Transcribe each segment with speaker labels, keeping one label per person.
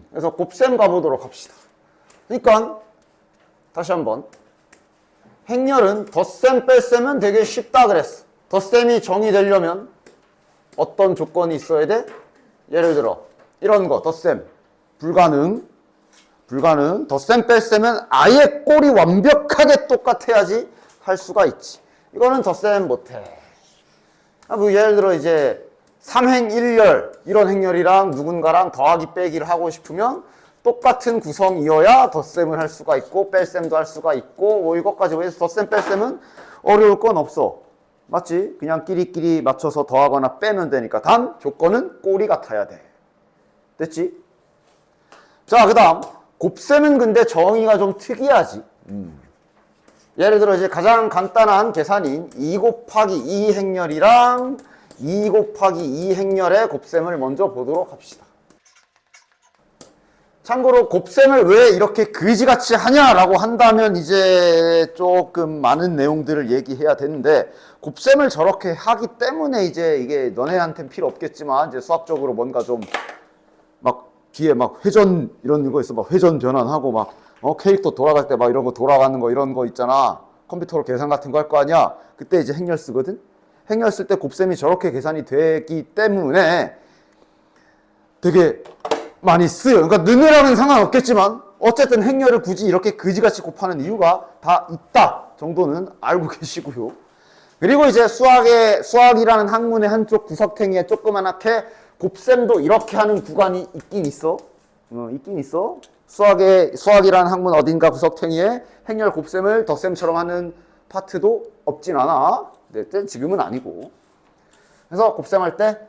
Speaker 1: 그래서 곱셈 가보도록 합시다. 그러니까 다시 한번 행렬은 덧셈 뺄셈은 되게 쉽다 그랬어. 덧셈이 정의되려면 어떤 조건이 있어야 돼? 예를 들어 이런 거 덧셈 불가능. 덧셈 뺄셈은 아예 꼴이 완벽하게 똑같아야지 할 수가 있지. 이거는 덧셈 못해. 뭐 예를 들어 이제 삼행일렬 이런 행렬이랑 누군가랑 더하기 빼기를 하고 싶으면 똑같은 구성이어야 덧셈을 할 수가 있고 뺄셈도 할 수가 있고 뭐 이것까지 해서 덧셈 뺄셈은 어려울 건 없어. 맞지? 그냥 끼리끼리 맞춰서 더하거나 빼면 되니까. 단 조건은 꼴이 같아야 돼. 됐지? 자, 그 다음 곱셈은 근데 정의가 좀 특이하지. 예를 들어 이제 가장 간단한 계산인 2 곱하기 2 행렬이랑 2 곱하기 2 행렬의 곱셈을 먼저 보도록 합시다. 참고로 곱셈을 왜 이렇게 그지같이 하냐라고 한다면 이제 조금 많은 내용들을 얘기해야 되는데, 곱셈을 저렇게 하기 때문에 이제 이게 너네한테는 필요 없겠지만 이제 수학적으로 뭔가 좀 막 뒤에 막 회전 이런 거 있어. 막 회전 변환하고 막 캐릭터 돌아갈 때 막 이런 거 돌아가는 거 이런 거 있잖아. 컴퓨터로 계산 같은 거 할 거 아니야. 그때 이제 행렬 쓰거든. 행렬 쓸 때 곱셈이 저렇게 계산이 되기 때문에 되게 많이 쓰여. 그러니까 느느라는 상관없겠지만 어쨌든 행렬을 굳이 이렇게 그지같이 곱하는 이유가 다 있다 정도는 알고 계시고요. 그리고 이제 수학이라는 학문의 한쪽 구석탱이에 조그만하게 곱셈도 이렇게 하는 구간이 있긴 있어. 있긴 있어. 수학이라는 학문 어딘가 구석탱이에 행렬 곱셈을 덧셈처럼 하는 파트도 없진 않아. 근데 지금은 아니고. 그래서 곱셈할 때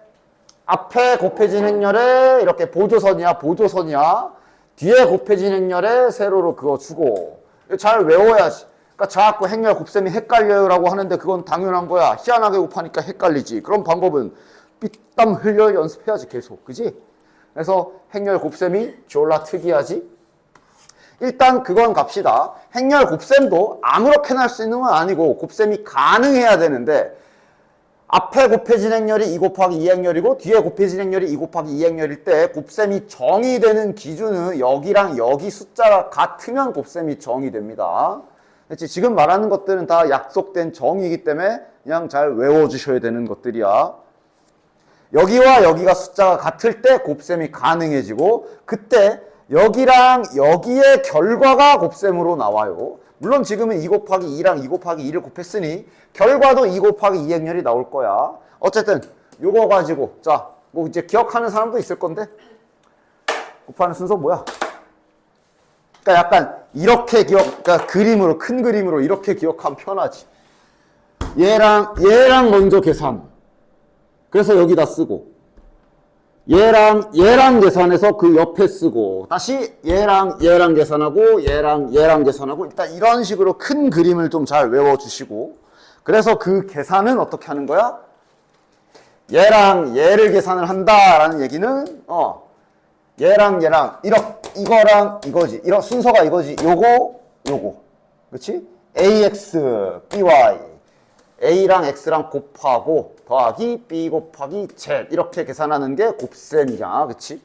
Speaker 1: 앞에 곱해진 행렬에 이렇게 보조선이야. 뒤에 곱해진 행렬에 세로로 그어주고. 잘 외워야지. 그러니까 자꾸 행렬 곱셈이 헷갈려요라고 하는데 그건 당연한 거야. 희한하게 곱하니까 헷갈리지. 그런 방법은 삐땀 흘려 연습해야지 계속. 그지? 그래서 행렬 곱셈이 졸라 특이하지. 일단 그건 갑시다. 행렬 곱셈도 아무렇게나 할 수 있는 건 아니고 곱셈이 가능해야 되는데, 앞에 곱해진 행렬이 2 곱하기 2 행렬이고 뒤에 곱해진 행렬이 2 곱하기 2 행렬일 때 곱셈이 정의되는 기준은 여기랑 여기 숫자가 같으면 곱셈이 정의됩니다. 그렇지? 지금 말하는 것들은 다 약속된 정의이기 때문에 그냥 잘 외워주셔야 되는 것들이야. 여기와 여기가 숫자가 같을 때 곱셈이 가능해지고, 그때 여기랑 여기의 결과가 곱셈으로 나와요. 물론 지금은 2 곱하기 2랑 2 곱하기 2를 곱했으니 결과도 2 곱하기 2 행렬이 나올 거야. 어쨌든 요거 가지고 자, 뭐 이제 기억하는 사람도 있을 건데, 곱하는 순서 뭐야? 그러니까 약간 이렇게 그러니까 그림으로, 큰 그림으로 이렇게 기억하면 편하지. 얘랑 먼저 계산. 그래서 여기다 쓰고, 얘랑 계산해서 그 옆에 쓰고, 다시 얘랑 계산하고, 얘랑 계산하고, 일단 이런 식으로 큰 그림을 좀 잘 외워주시고, 그래서 그 계산은 어떻게 하는 거야? 얘랑 얘를 계산을 한다라는 얘기는, 얘랑 이거랑 이거지. 이런 순서가 이거지. 요거. 그치? AX, BY. A랑 X랑 곱하고 더하기 B 곱하기 Z 이렇게 계산하는 게 곱셈이야. 그치?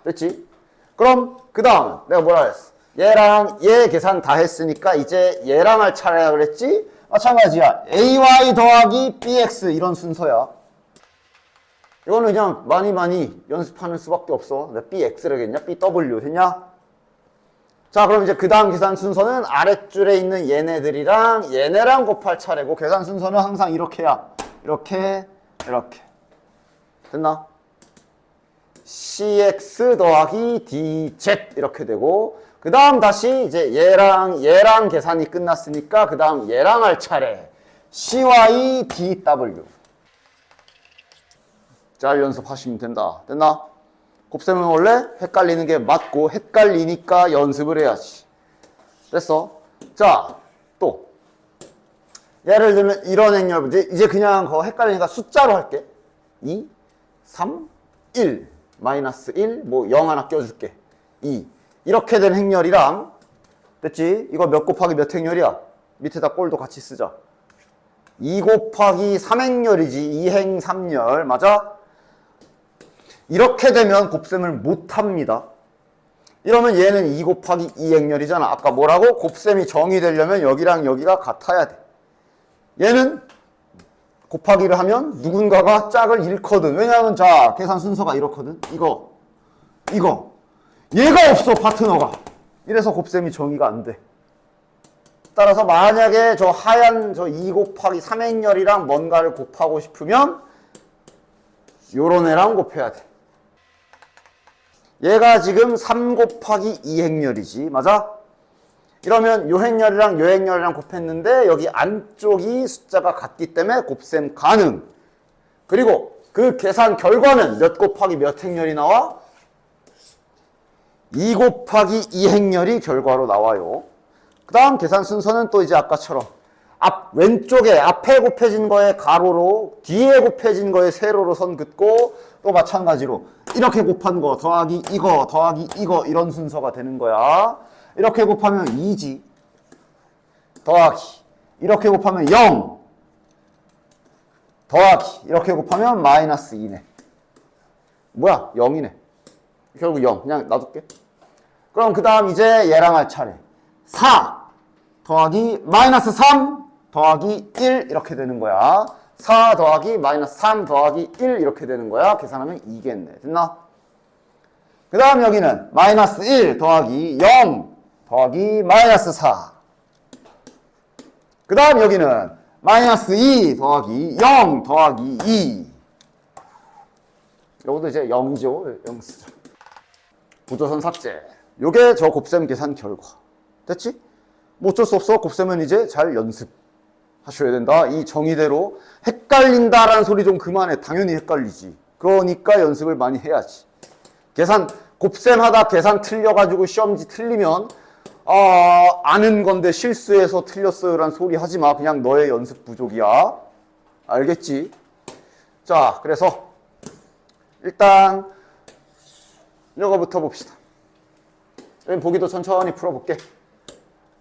Speaker 1: 됐지? 그럼 그 다음 내가 뭐라 했어? 얘랑 얘 계산 다 했으니까 이제 얘랑 할 차례야 그랬지? 마찬가지야. AY 더하기 BX 이런 순서야. 이거는 그냥 많이 연습하는 수밖에 없어. 내가 BX를 했냐? BW 했냐? 자, 그럼 이제 그 다음 계산 순서는 아랫줄에 있는 얘네랑 곱할 차례고, 계산 순서는 항상 이렇게야. 이렇게. 됐나? CX 더하기 DZ 이렇게 되고, 그 다음 다시 이제 얘랑 계산이 끝났으니까 그 다음 얘랑 할 차례. CY DW. 잘 연습하시면 된다. 됐나? 곱셈은 원래 헷갈리는 게 맞고 헷갈리니까 연습을 해야지. 됐어? 자, 또 예를 들면 이런 행렬, 이제 그냥 헷갈리니까 숫자로 할게. 2, 3, 1, 마이너스 1, 뭐 0 하나 껴줄게. 2. 이렇게 된 행렬이랑, 됐지? 이거 몇 곱하기 몇 행렬이야? 밑에다 꼴도 같이 쓰자. 2 곱하기 3행렬이지. 2행 3열. 맞아? 이렇게 되면 곱셈을 못합니다. 이러면 얘는 2 곱하기 2 행렬이잖아. 아까 뭐라고? 곱셈이 정의되려면 여기랑 여기가 같아야 돼. 얘는 곱하기를 하면 누군가가 짝을 잃거든. 왜냐하면 자, 계산 순서가 이렇거든. 이거. 얘가 없어, 파트너가. 이래서 곱셈이 정의가 안 돼. 따라서 만약에 저 하얀 저 2 곱하기 3 행렬이랑 뭔가를 곱하고 싶으면 요런 애랑 곱해야 돼. 얘가 지금 3 곱하기 2 행렬이지. 맞아? 이러면 요 행렬이랑 요 행렬이랑 곱했는데 여기 안쪽이 숫자가 같기 때문에 곱셈 가능. 그리고 그 계산 결과는 몇 곱하기 몇 행렬이 나와? 2 곱하기 2 행렬이 결과로 나와요. 그 다음 계산 순서는 또 이제 아까처럼 왼쪽에 앞에 곱해진 거에 가로로, 뒤에 곱해진 거에 세로로 선 긋고, 또 마찬가지로 이렇게 곱한 거 더하기 이거 더하기 이거 이런 순서가 되는 거야. 이렇게 곱하면 2지. 더하기 이렇게 곱하면 0 더하기 이렇게 곱하면 마이너스 2네. 뭐야? 0이네. 결국 0. 그냥 놔둘게. 그럼 그 다음 이제 얘랑 할 차례. 4 더하기 마이너스 3 더하기 1 이렇게 되는 거야. 4 더하기 마이너스 3 더하기 1 이렇게 되는 거야. 계산하면 2겠네. 됐나? 그 다음 여기는 마이너스 1 더하기 0 더하기 마이너스 4. 그 다음 여기는 마이너스 2 더하기 0 더하기 2. 요것도 이제 0이죠. 0 쓰죠. 부조선 삭제. 요게 저 곱셈 계산 결과. 됐지? 뭐 어쩔 수 없어. 곱셈은 이제 잘 연습하셔야 된다. 이 정의대로 헷갈린다라는 소리 좀 그만해. 당연히 헷갈리지. 그러니까 연습을 많이 해야지. 계산 곱셈하다 계산 틀려가지고 시험지 틀리면 아는 건데 실수해서 틀렸어요라는 소리 하지 마. 그냥 너의 연습 부족이야. 알겠지? 자, 그래서 일단 이거부터 봅시다. 보기도 천천히 풀어볼게.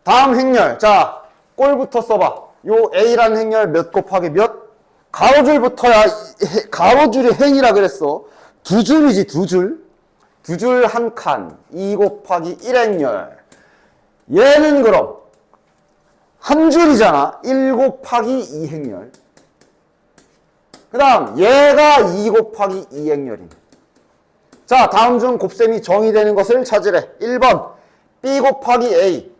Speaker 1: 다음 행렬. 자, 꼴부터 써봐. 요 A라는 행렬 몇 곱하기 몇? 가로줄부터야. 가로줄이 행이라 그랬어. 두 줄이지, 두 줄. 두 줄 한 칸. 2 곱하기 1 행렬. 얘는 그럼 한 줄이잖아. 1 곱하기 2 행렬. 그 다음 얘가 2 곱하기 2 행렬임. 자, 다음 중 곱셈이 정의되는 것을 찾으래. 1번 B 곱하기 A.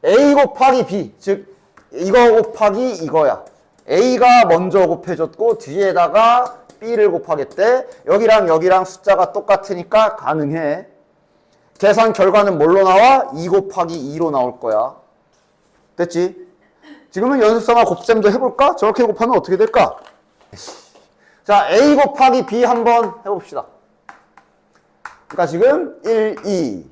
Speaker 1: A 곱하기 B. 즉 이거 곱하기 이거야. A가 먼저 곱해줬고 뒤에다가 B를 곱하겠대. 여기랑 여기랑 숫자가 똑같으니까 가능해. 계산 결과는 뭘로 나와? 2 곱하기 2로 나올 거야. 됐지? 지금은 연습삼아 곱셈도 해볼까? 저렇게 곱하면 어떻게 될까? 자, A 곱하기 B 한번 해봅시다. 그러니까 지금 1, 2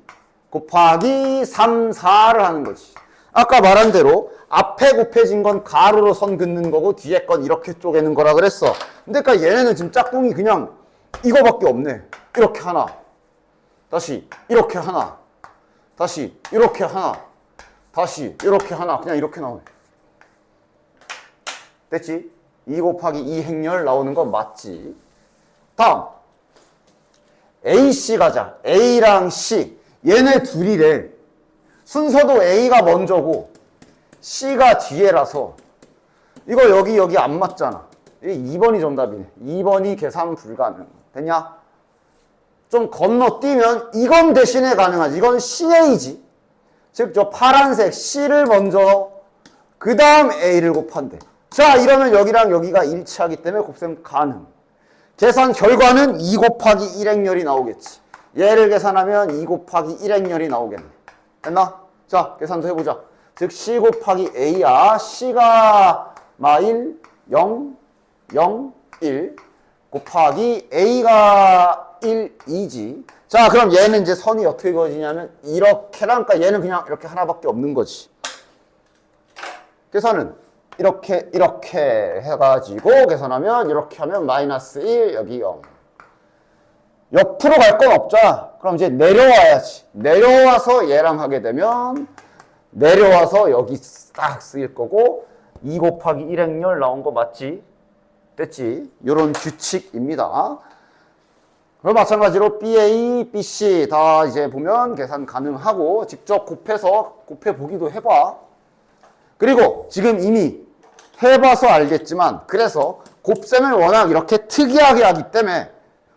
Speaker 1: 곱하기 3, 4를 하는 거지. 아까 말한 대로 앞에 곱해진 건 가로로 선 긋는 거고 뒤에 건 이렇게 쪼개는 거라 그랬어. 근데 그러니까 얘네는 지금 짝꿍이 그냥 이거밖에 없네. 이렇게 하나. 다시 이렇게 하나. 다시 이렇게 하나. 다시 이렇게 하나. 그냥 이렇게 나오네. 됐지? 2 곱하기 2 행렬 나오는 건 맞지. 다음 A, C 가자. A랑 C. 얘네 둘이래. 순서도 A가 먼저고 C가 뒤에라서 이거 여기 안 맞잖아. 2번이 정답이네. 2번이 계산 불가능. 됐냐? 좀 건너뛰면 이건 대신에 가능하지. 이건 CA지. 즉 저 파란색 C를 먼저 그 다음 A를 곱한대. 자, 이러면 여기랑 여기가 일치하기 때문에 곱셈 가능. 계산 결과는 2 곱하기 1 행렬이 나오겠지. 얘를 계산하면 2 곱하기 1 행렬이 나오겠네. 됐나? 자, 계산도 해보자. 즉 C 곱하기 A야. C가 1, 0, 0, 1 곱하기 A가 1, 2지. 자, 그럼 얘는 이제 선이 어떻게 그어지냐면 이렇게랑, 그러니까 얘는 그냥 이렇게 하나밖에 없는 거지. 계산은 이렇게 해가지고 계산하면 이렇게 하면 마이너스 1, 여기 0. 옆으로 갈 건 없잖아. 그럼 이제 내려와야지. 내려와서 얘랑 하게 되면 내려와서 여기 딱 쓰일 거고 2 곱하기 1 행렬 나온 거 맞지? 됐지? 요런 규칙입니다. 그럼 마찬가지로 BA, BC 다 이제 보면 계산 가능하고 직접 곱해 보기도 해봐. 그리고 지금 이미 해봐서 알겠지만 그래서 곱셈을 워낙 이렇게 특이하게 하기 때문에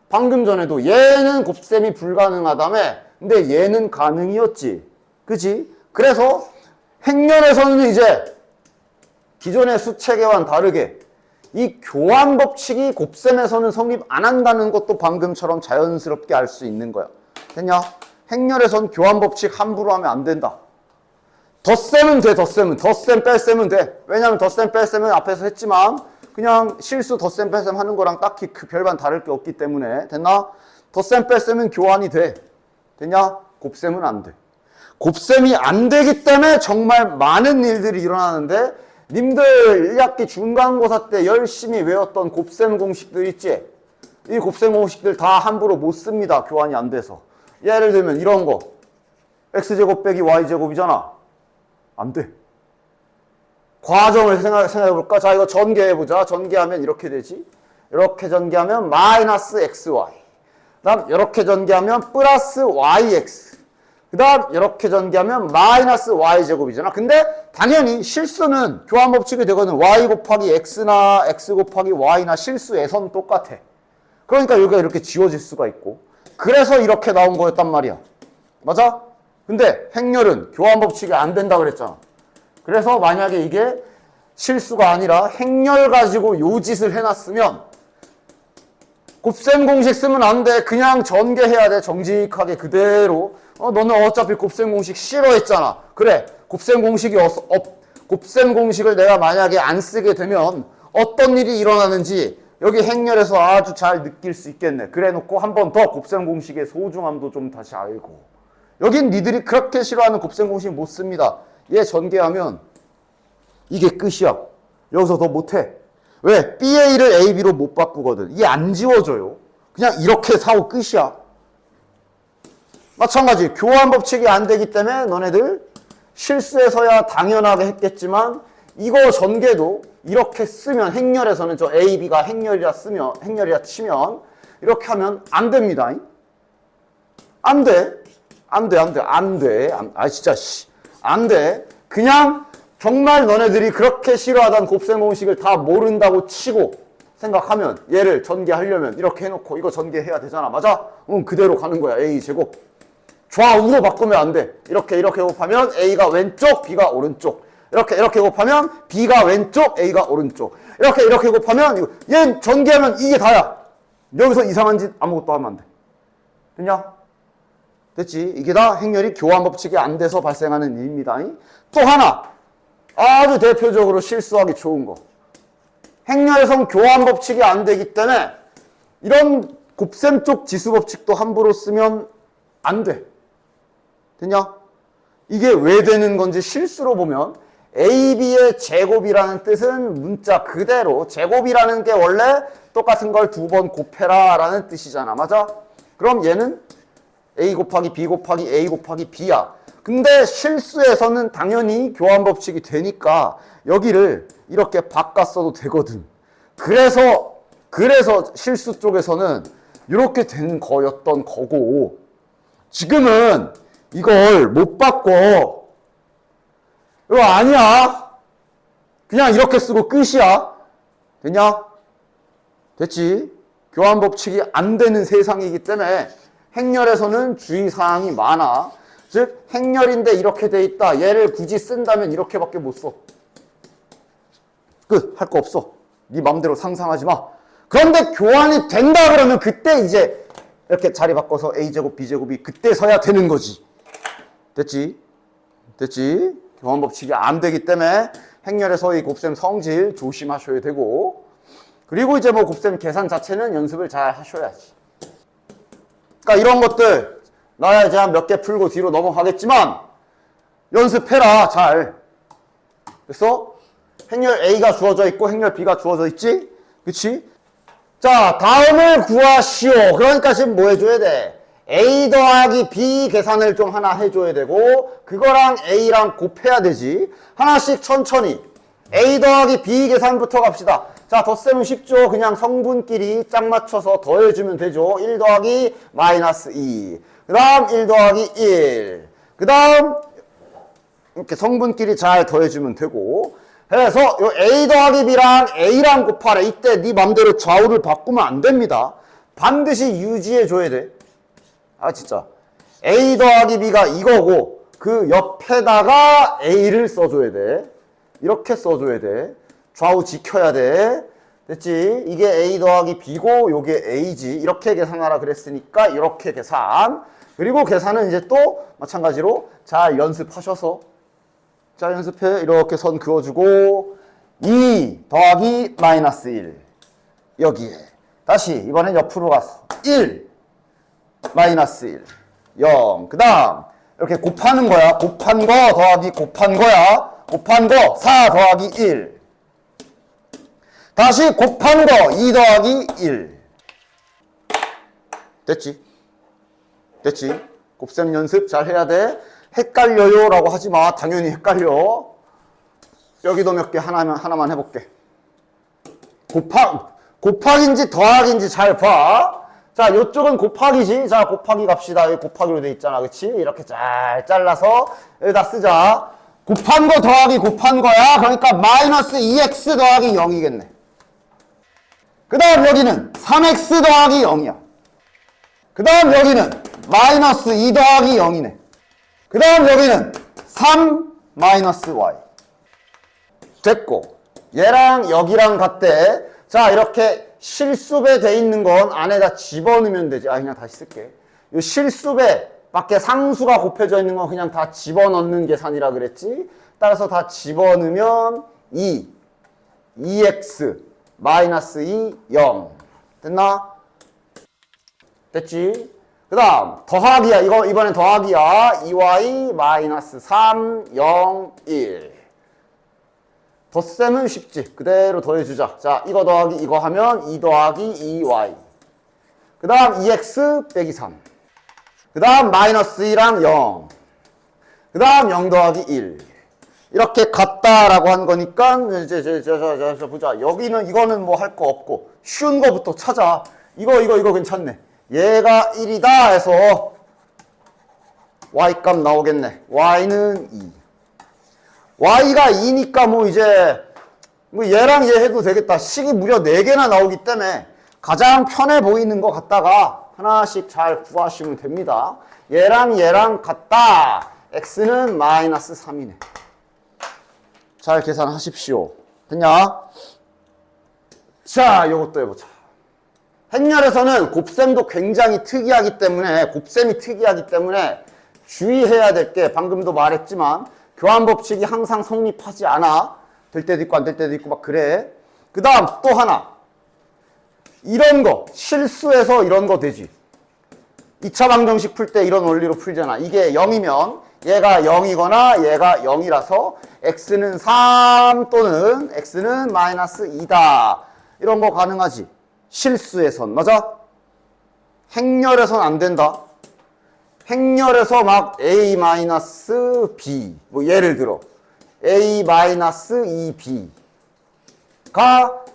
Speaker 1: 방금 전에도 얘는 곱셈이 불가능하다며 근데 얘는 가능이었지. 그지? 그래서 행렬에서는 이제 기존의 수체계와는 다르게 이 교환 법칙이 곱셈에서는 성립 안 한다는 것도 방금처럼 자연스럽게 알 수 있는 거야. 됐냐? 행렬에선 교환 법칙 함부로 하면 안 된다. 덧셈은 돼, 덧셈은. 덧셈, 뺄셈은 돼. 왜냐면 덧셈, 뺄셈은 앞에서 했지만 그냥 실수 덧셈, 뺄셈 하는 거랑 딱히 그 별반 다를 게 없기 때문에 됐나? 덧셈, 뺄셈은 교환이 돼. 됐냐? 곱셈은 안 돼. 곱셈이 안 되기 때문에 정말 많은 일들이 일어나는데 님들 1학기 중간고사 때 열심히 외웠던 곱셈 공식들 있지? 이 곱셈 공식들 다 함부로 못 씁니다. 교환이 안 돼서. 예를 들면 이런 거. x제곱 빼기 y제곱이잖아. 안 돼. 과정을 생각해볼까? 자, 이거 전개해보자. 전개하면 이렇게 되지. 이렇게 전개하면 마이너스 xy. 그 다음 이렇게 전개하면 플러스 yx. 그 다음 이렇게 전개하면 마이너스 y제곱이잖아. 근데 당연히 실수는 교환 법칙이 되거든. y 곱하기 x나 x 곱하기 y나 실수에선 똑같아. 그러니까 여기가 이렇게 지워질 수가 있고 그래서 이렇게 나온 거였단 말이야. 맞아? 근데 행렬은 교환 법칙이 안 된다 그랬잖아. 그래서 만약에 이게 실수가 아니라 행렬 가지고 요 짓을 해놨으면 곱셈 공식 쓰면 안 돼. 그냥 전개해야 돼. 정직하게 그대로. 너는 어차피 곱셈 공식 싫어했잖아. 그래. 곱셈 공식을 내가 만약에 안 쓰게 되면 어떤 일이 일어나는지 여기 행렬에서 아주 잘 느낄 수 있겠네. 그래 놓고 한 번 더 곱셈 공식의 소중함도 좀 다시 알고. 여긴 니들이 그렇게 싫어하는 곱셈 공식 못 씁니다. 얘 전개하면 이게 끝이야. 여기서 더 못해. 왜? BA를 AB로 못 바꾸거든. 이게 안 지워져요. 그냥 이렇게 사고 끝이야. 마찬가지 교환 법칙이 안 되기 때문에 너네들 실수해서야 당연하게 했겠지만 이거 전개도 이렇게 쓰면 행렬에서는 저 A, B가 행렬이라 치면 이렇게 하면 안 됩니다. 안 돼. 안 돼. 진짜 안 돼. 그냥 정말 너네들이 그렇게 싫어하던 곱셈 공식을 다 모른다고 치고 생각하면 얘를 전개하려면 이렇게 해놓고 이거 전개해야 되잖아. 맞아? 그대로 가는 거야. A 제곱. 좌우로 바꾸면 안 돼. 이렇게 곱하면 A가 왼쪽, B가 오른쪽. 이렇게 곱하면 B가 왼쪽, A가 오른쪽. 이렇게 곱하면 얘 전개하면 이게 다야. 여기서 이상한 짓 아무것도 하면 안 돼. 됐냐? 됐지? 이게 다 행렬이 교환 법칙이 안 돼서 발생하는 일입니다. 또 하나 아주 대표적으로 실수하기 좋은 거. 행렬에선 교환 법칙이 안 되기 때문에 이런 곱셈 쪽 지수 법칙도 함부로 쓰면 안 돼. 됐냐? 이게 왜 되는 건지 실수로 보면 AB의 제곱이라는 뜻은 문자 그대로 제곱이라는 게 원래 똑같은 걸 두 번 곱해라 라는 뜻이잖아. 맞아? 그럼 얘는 A 곱하기 B 곱하기 A 곱하기 B야. 근데 실수에서는 당연히 교환 법칙이 되니까 여기를 이렇게 바꿨어도 되거든. 그래서 실수 쪽에서는 이렇게 된 거였던 거고 지금은 이걸 못 바꿔. 이거 아니야. 그냥 이렇게 쓰고 끝이야. 됐냐? 됐지? 교환 법칙이 안 되는 세상이기 때문에 행렬에서는 주의사항이 많아. 즉 행렬인데 이렇게 돼 있다. 얘를 굳이 쓴다면 이렇게밖에 못 써. 끝. 할 거 없어. 네 맘대로 상상하지 마. 그런데 교환이 된다 그러면 그때 이제 이렇게 자리 바꿔서 A제곱 B제곱이 그때서야 되는 거지. 됐지? 교환 법칙이 안 되기 때문에 행렬에서 이 곱셈 성질 조심하셔야 되고 그리고 이제 뭐 곱셈 계산 자체는 연습을 잘 하셔야지. 그러니까 이런 것들 나야 이제 한 몇 개 풀고 뒤로 넘어가겠지만 연습해라 잘. 그래서 행렬 A가 주어져 있고 행렬 B가 주어져 있지? 그치? 자, 다음을 구하시오. 그러니까 지금 뭐 해줘야 돼? A 더하기 B 계산을 좀 하나 해줘야 되고 그거랑 A랑 곱해야 되지. 하나씩 천천히 A 더하기 B 계산부터 갑시다. 자, 덧셈은 쉽죠. 그냥 성분끼리 짝 맞춰서 더해주면 되죠. 1 더하기 마이너스 2. 그 다음 1 더하기 1. 그 다음 이렇게 성분끼리 잘 더해주면 되고. 그래서 요 A 더하기 B랑 A랑 곱하래. 이때 네 맘대로 좌우를 바꾸면 안 됩니다. 반드시 유지해줘야 돼. 아, 진짜. A 더하기 B가 이거고 그 옆에다가 A를 써줘야 돼. 이렇게 써줘야 돼. 좌우 지켜야 돼. 됐지? 이게 A 더하기 B고 요게 A지. 이렇게 계산하라 그랬으니까 이렇게 계산. 그리고 계산은 이제 또 마찬가지로 잘 연습하셔서 자, 연습해. 이렇게 선 그어주고 2 더하기 마이너스 1 여기에 다시 이번엔 옆으로 가서 1 마이너스 1 0 그 다음 이렇게 곱하는 거야. 곱한 거 더하기 곱한 거야. 곱한 거 4 더하기 1 다시 곱한 거 2 더하기 1 됐지? 됐지? 곱셈 연습 잘 해야 돼. 헷갈려요 라고 하지 마. 당연히 헷갈려. 여기도 몇 개 하나만 해볼게. 곱하기인지 더하기인지 잘 봐. 자, 요쪽은 곱하기지. 자, 곱하기 갑시다. 여기 곱하기로 돼 있잖아. 그치? 이렇게 잘 잘라서 여기다 쓰자. 곱한 거 더하기 곱한 거야. 그러니까 마이너스 2x 더하기 0이겠네. 그 다음 여기는 3x 더하기 0이야. 그 다음 여기는 마이너스 2 더하기 0이네. 그 다음 여기는 3 마이너스 y. 됐고 얘랑 여기랑 같대. 자, 이렇게 실수배 돼 있는 건 안에다 집어넣으면 되지. 아, 그냥 다시 쓸게. 이 실수배 밖에 상수가 곱해져 있는 건 그냥 다 집어넣는 계산이라 그랬지. 따라서 다 집어넣으면 2x 마이너스 2 0 됐나? 됐지? 그 다음 더하기야. 이거 이번엔 더하기야. 2y 마이너스 3 0 1 덧셈은 쉽지. 그대로 더해주자. 자, 이거 더하기 이거 하면 2 더하기 2y 그 다음 2x 빼기 3 그 다음 마이너스 2랑 0 그 다음 0 더하기 1 이렇게 같다라고 한 거니까 이제 보자. 여기는 이거는 뭐 할 거 없고 쉬운 거부터 찾아. 이거 괜찮네. 얘가 1이다 해서 y값 나오겠네. y는 2. y가 2니까 뭐 이제 뭐 얘랑 얘 해도 되겠다. 식이 무려 4개나 나오기 때문에 가장 편해 보이는 거 갖다가 하나씩 잘 구하시면 됩니다. 얘랑 얘랑 같다. x는 마이너스 3이네. 잘 계산하십시오. 됐냐? 자, 요것도 해보자. 행렬에서는 곱셈도 굉장히 특이하기 때문에, 곱셈이 특이하기 때문에 주의해야 될 게 방금도 말했지만 교환 법칙이 항상 성립하지 않아. 될 때도 있고 안 될 때도 있고 막 그래. 그 다음 또 하나. 이런 거 실수해서 이런 거 되지. 2차 방정식 풀 때 이런 원리로 풀잖아. 이게 0이면 얘가 0이거나 얘가 0이라서 x는 3 또는 x는 마이너스 2다. 이런 거 가능하지. 실수에선. 맞아? 행렬에선 안 된다. 행렬에서 막 a-b 뭐 예를 들어 a-2b가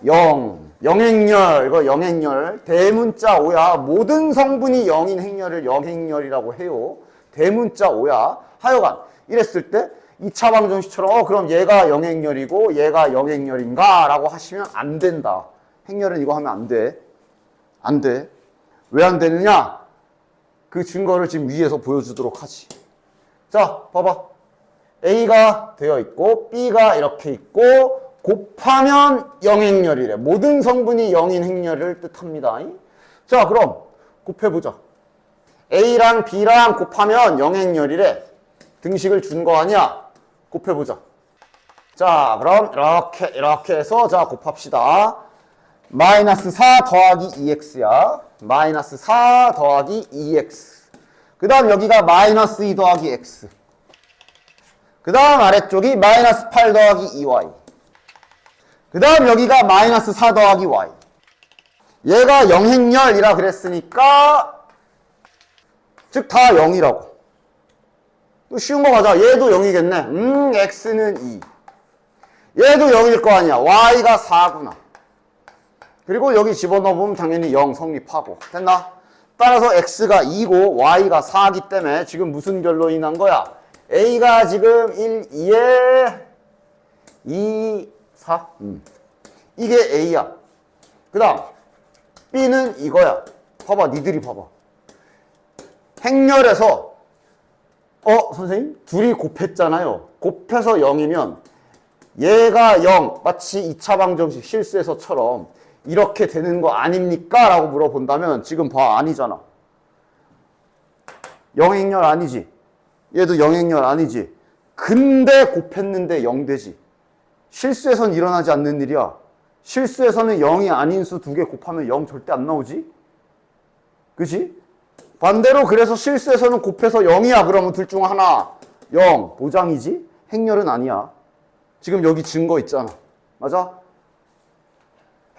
Speaker 1: 0 영행렬. 이거 영행렬 대문자 5야. 모든 성분이 0인 행렬을 영행렬이라고 해요. 대문자 5야. 하여간 이랬을 때 2차 방정식처럼 그럼 얘가 영행렬이고 얘가 영행렬인가 라고 하시면 안 된다. 행렬은 이거 하면 안 돼. 안 돼. 왜 안 되느냐? 그 증거를 지금 위에서 보여주도록 하지. 자, 봐봐. A가 되어 있고 B가 이렇게 있고 곱하면 영행렬이래. 모든 성분이 0인 행렬을 뜻합니다. 자, 그럼 곱해보자. A랑 B랑 곱하면 영행렬이래. 등식을 준 거 아니야? 곱해보자. 자, 그럼 이렇게 해서 자, 곱합시다. 마이너스 4 더하기 2x야. 마이너스 4 더하기 2x. 그 다음 여기가 마이너스 2 더하기 x. 그 다음 아래쪽이 마이너스 8 더하기 2y. 그 다음 여기가 마이너스 4 더하기 y. 얘가 영행렬이라 그랬으니까 즉 다 0이라고. 또 쉬운 거 가자. 얘도 0이겠네. x는 2. 얘도 0일 거 아니야. y가 4구나. 그리고 여기 집어넣으면 당연히 0 성립하고. 됐나? 따라서 x가 2고 y가 4이기 때문에 지금 무슨 결론이 난 거야? a가 지금 1, 2에 2, 4. 이게 a야. 그 다음 b는 이거야. 봐봐, 니들이 봐봐. 행렬에서 선생님? 둘이 곱했잖아요. 곱해서 0이면 얘가 0, 마치 2차 방정식 실수에서처럼 이렇게 되는 거 아닙니까? 라고 물어본다면 지금 봐, 아니잖아. 영행렬 아니지. 얘도 영행렬 아니지. 근데 곱했는데 0 되지. 실수에선 일어나지 않는 일이야. 실수에서는 0이 아닌 수 2개 곱하면 0 절대 안 나오지? 그치? 반대로 그래서 실수에서는 곱해서 0이야. 그러면 둘 중 하나 0 보장이지? 행렬은 아니야. 지금 여기 증거 있잖아. 맞아?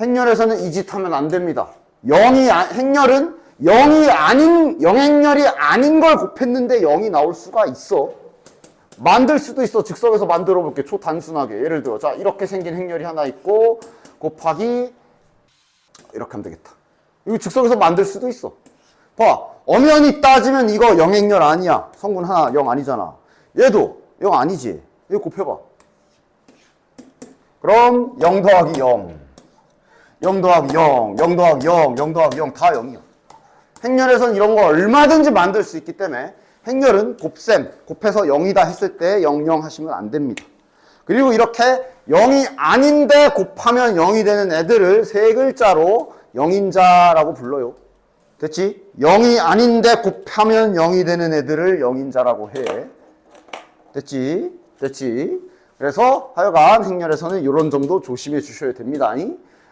Speaker 1: 행렬에서는 이 짓 하면 안 됩니다. 행렬은 0이 아닌, 영행렬이 아닌 걸 곱했는데 0이 나올 수가 있어. 만들 수도 있어. 즉석에서 만들어 볼게. 초단순하게. 예를 들어, 자, 이렇게 생긴 행렬이 하나 있고, 곱하기, 이렇게 하면 되겠다. 이거 즉석에서 만들 수도 있어. 봐. 엄연히 따지면 이거 영행렬 아니야. 성분 하나 0 아니잖아. 얘도 0 아니지. 이거 곱해봐. 그럼 0 더하기 0, 0 더하기 0, 0 더하기 0, 0 더하기 0 다 0이야. 행렬에선 이런 거 얼마든지 만들 수 있기 때문에 행렬은 곱셈, 곱해서 0이다 했을 때 0, 0 하시면 안 됩니다. 그리고 이렇게 0이 아닌데 곱하면 0이 되는 애들을 세 글자로 영인자라고 불러요. 됐지? 0이 아닌데 곱하면 0이 되는 애들을 영인자라고 해. 됐지? 됐지? 그래서 하여간 행렬에서는 이런 점도 조심해 주셔야 됩니다.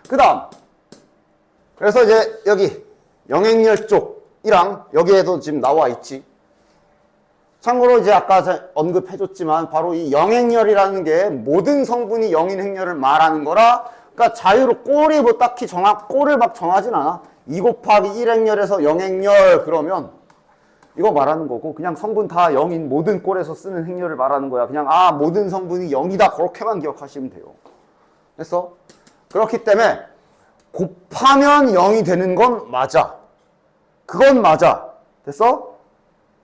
Speaker 1: 그 다음, 그래서 이제 여기 영행렬 쪽이랑 여기에도 지금 나와 있지. 참고로 이제 아까 언급해 줬지만 바로 이 영행렬이라는 게 모든 성분이 영인 행렬을 말하는 거라, 그러니까 자유로 꼴이 뭐 딱히 꼴을 막 정하진 않아. 2 곱하기 1 행렬에서 영행렬 그러면 이거 말하는 거고, 그냥 성분 다 0인 모든 꼴에서 쓰는 행렬을 말하는 거야. 그냥 모든 성분이 0이다 그렇게만 기억하시면 돼요. 됐어? 그렇기 때문에 곱하면 0이 되는 건 맞아. 그건 맞아. 됐어?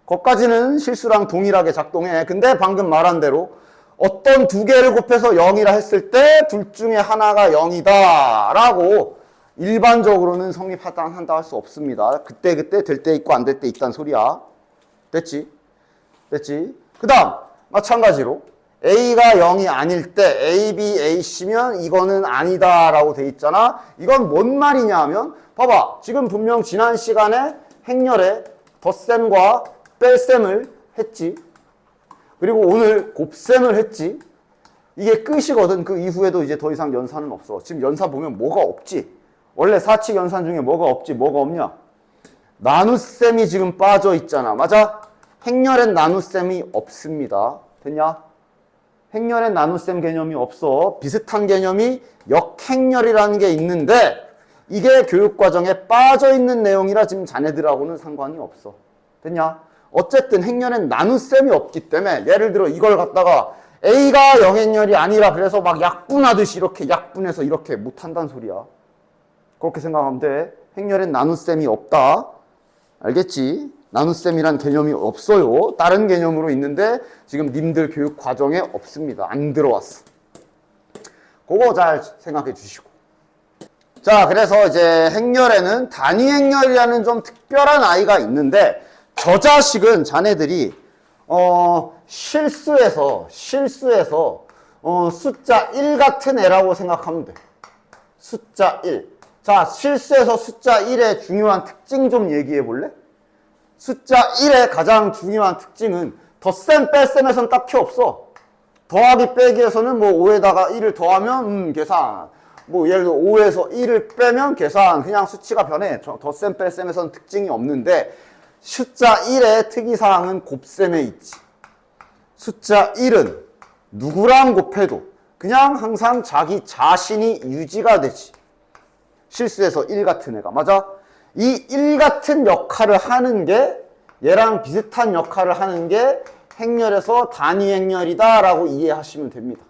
Speaker 1: 거기까지는 실수랑 동일하게 작동해. 근데 방금 말한 대로 어떤 두 개를 곱해서 0이라 했을 때 둘 중에 하나가 0이다 라고 일반적으로는 성립한다 할 수 없습니다. 그때 될 때 있고 안 될 때 있단 소리야. 됐지? 됐지? 그 다음 마찬가지로 A가 0이 아닐 때 A, B, A, C면 이거는 아니다 라고 돼 있잖아. 이건 뭔 말이냐 하면 봐봐. 지금 분명 지난 시간에 행렬에 덧셈과 뺄셈을 했지. 그리고 오늘 곱셈을 했지. 이게 끝이거든. 그 이후에도 이제 더 이상 연산은 없어. 지금 연산 보면 뭐가 없지. 원래 사칙 연산 중에 뭐가 없지? 뭐가 없냐? 나눗셈이 지금 빠져 있잖아. 맞아? 행렬엔 나눗셈이 없습니다. 됐냐? 행렬엔 나눗셈 개념이 없어. 비슷한 개념이 역행렬이라는 게 있는데 이게 교육과정에 빠져 있는 내용이라 지금 자네들하고는 상관이 없어. 됐냐? 어쨌든 행렬엔 나눗셈이 없기 때문에 예를 들어 이걸 갖다가 A가 영행렬이 아니라 그래서 막 약분하듯이 이렇게 약분해서 이렇게 못한다는 소리야. 그렇게 생각하면 돼. 행렬엔 나눗셈이 없다. 알겠지? 나눗셈이란 개념이 없어요. 다른 개념으로 있는데 지금 님들 교육 과정에 없습니다. 안 들어왔어. 그거 잘 생각해 주시고. 자, 그래서 이제 행렬에는 단위 행렬이라는 좀 특별한 아이가 있는데 저 자식은 자네들이 실수해서 숫자 1 같은 애라고 생각하면 돼. 숫자 1. 자, 실수해서 숫자 1의 중요한 특징 좀 얘기해 볼래? 숫자 1의 가장 중요한 특징은 덧셈 뺄셈에선 딱히 없어. 더하기 빼기에서는 뭐 5에다가 1을 더하면 계산. 뭐 예를 들어 5에서 1을 빼면 계산. 그냥 수치가 변해. 덧셈 뺄셈에선 특징이 없는데 숫자 1의 특이사항은 곱셈에 있지. 숫자 1은 누구랑 곱해도 그냥 항상 자기 자신이 유지가 되지. 실수해서 1 같은 애가. 맞아? 이 1 같은 역할을 하는 게 얘랑 비슷한 역할을 하는 게 행렬에서 단위 행렬이다 라고 이해하시면 됩니다.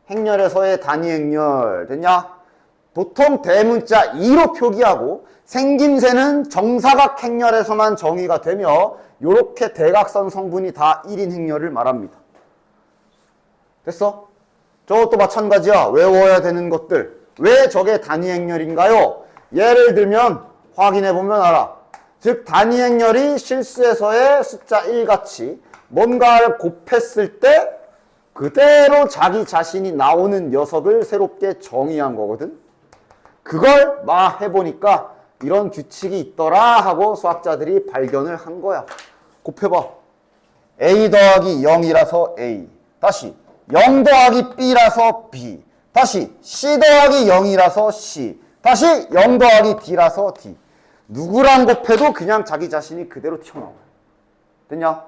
Speaker 1: 행렬에서의 단위 행렬 됐냐? 보통 대문자 2로 표기하고 생김새는 정사각 행렬에서만 정의가 되며 이렇게 대각선 성분이 다 1인 행렬을 말합니다. 됐어? 저것도 마찬가지야. 외워야 되는 것들. 왜 저게 단위 행렬인가요? 예를 들면 확인해보면 알아. 즉 단위 행렬이 실수에서의 숫자 1같이 뭔가를 곱했을 때 그대로 자기 자신이 나오는 녀석을 새롭게 정의한 거거든. 그걸 막 해보니까 이런 규칙이 있더라 하고 수학자들이 발견을 한 거야. 곱해봐. A 더하기 0이라서 A. 다시 0 더하기 B라서 B. 다시 C 더하기 0이라서 C. 다시 0 더하기 D라서 D. 누구랑 곱해도 그냥 자기 자신이 그대로 튀어나와. 됐냐?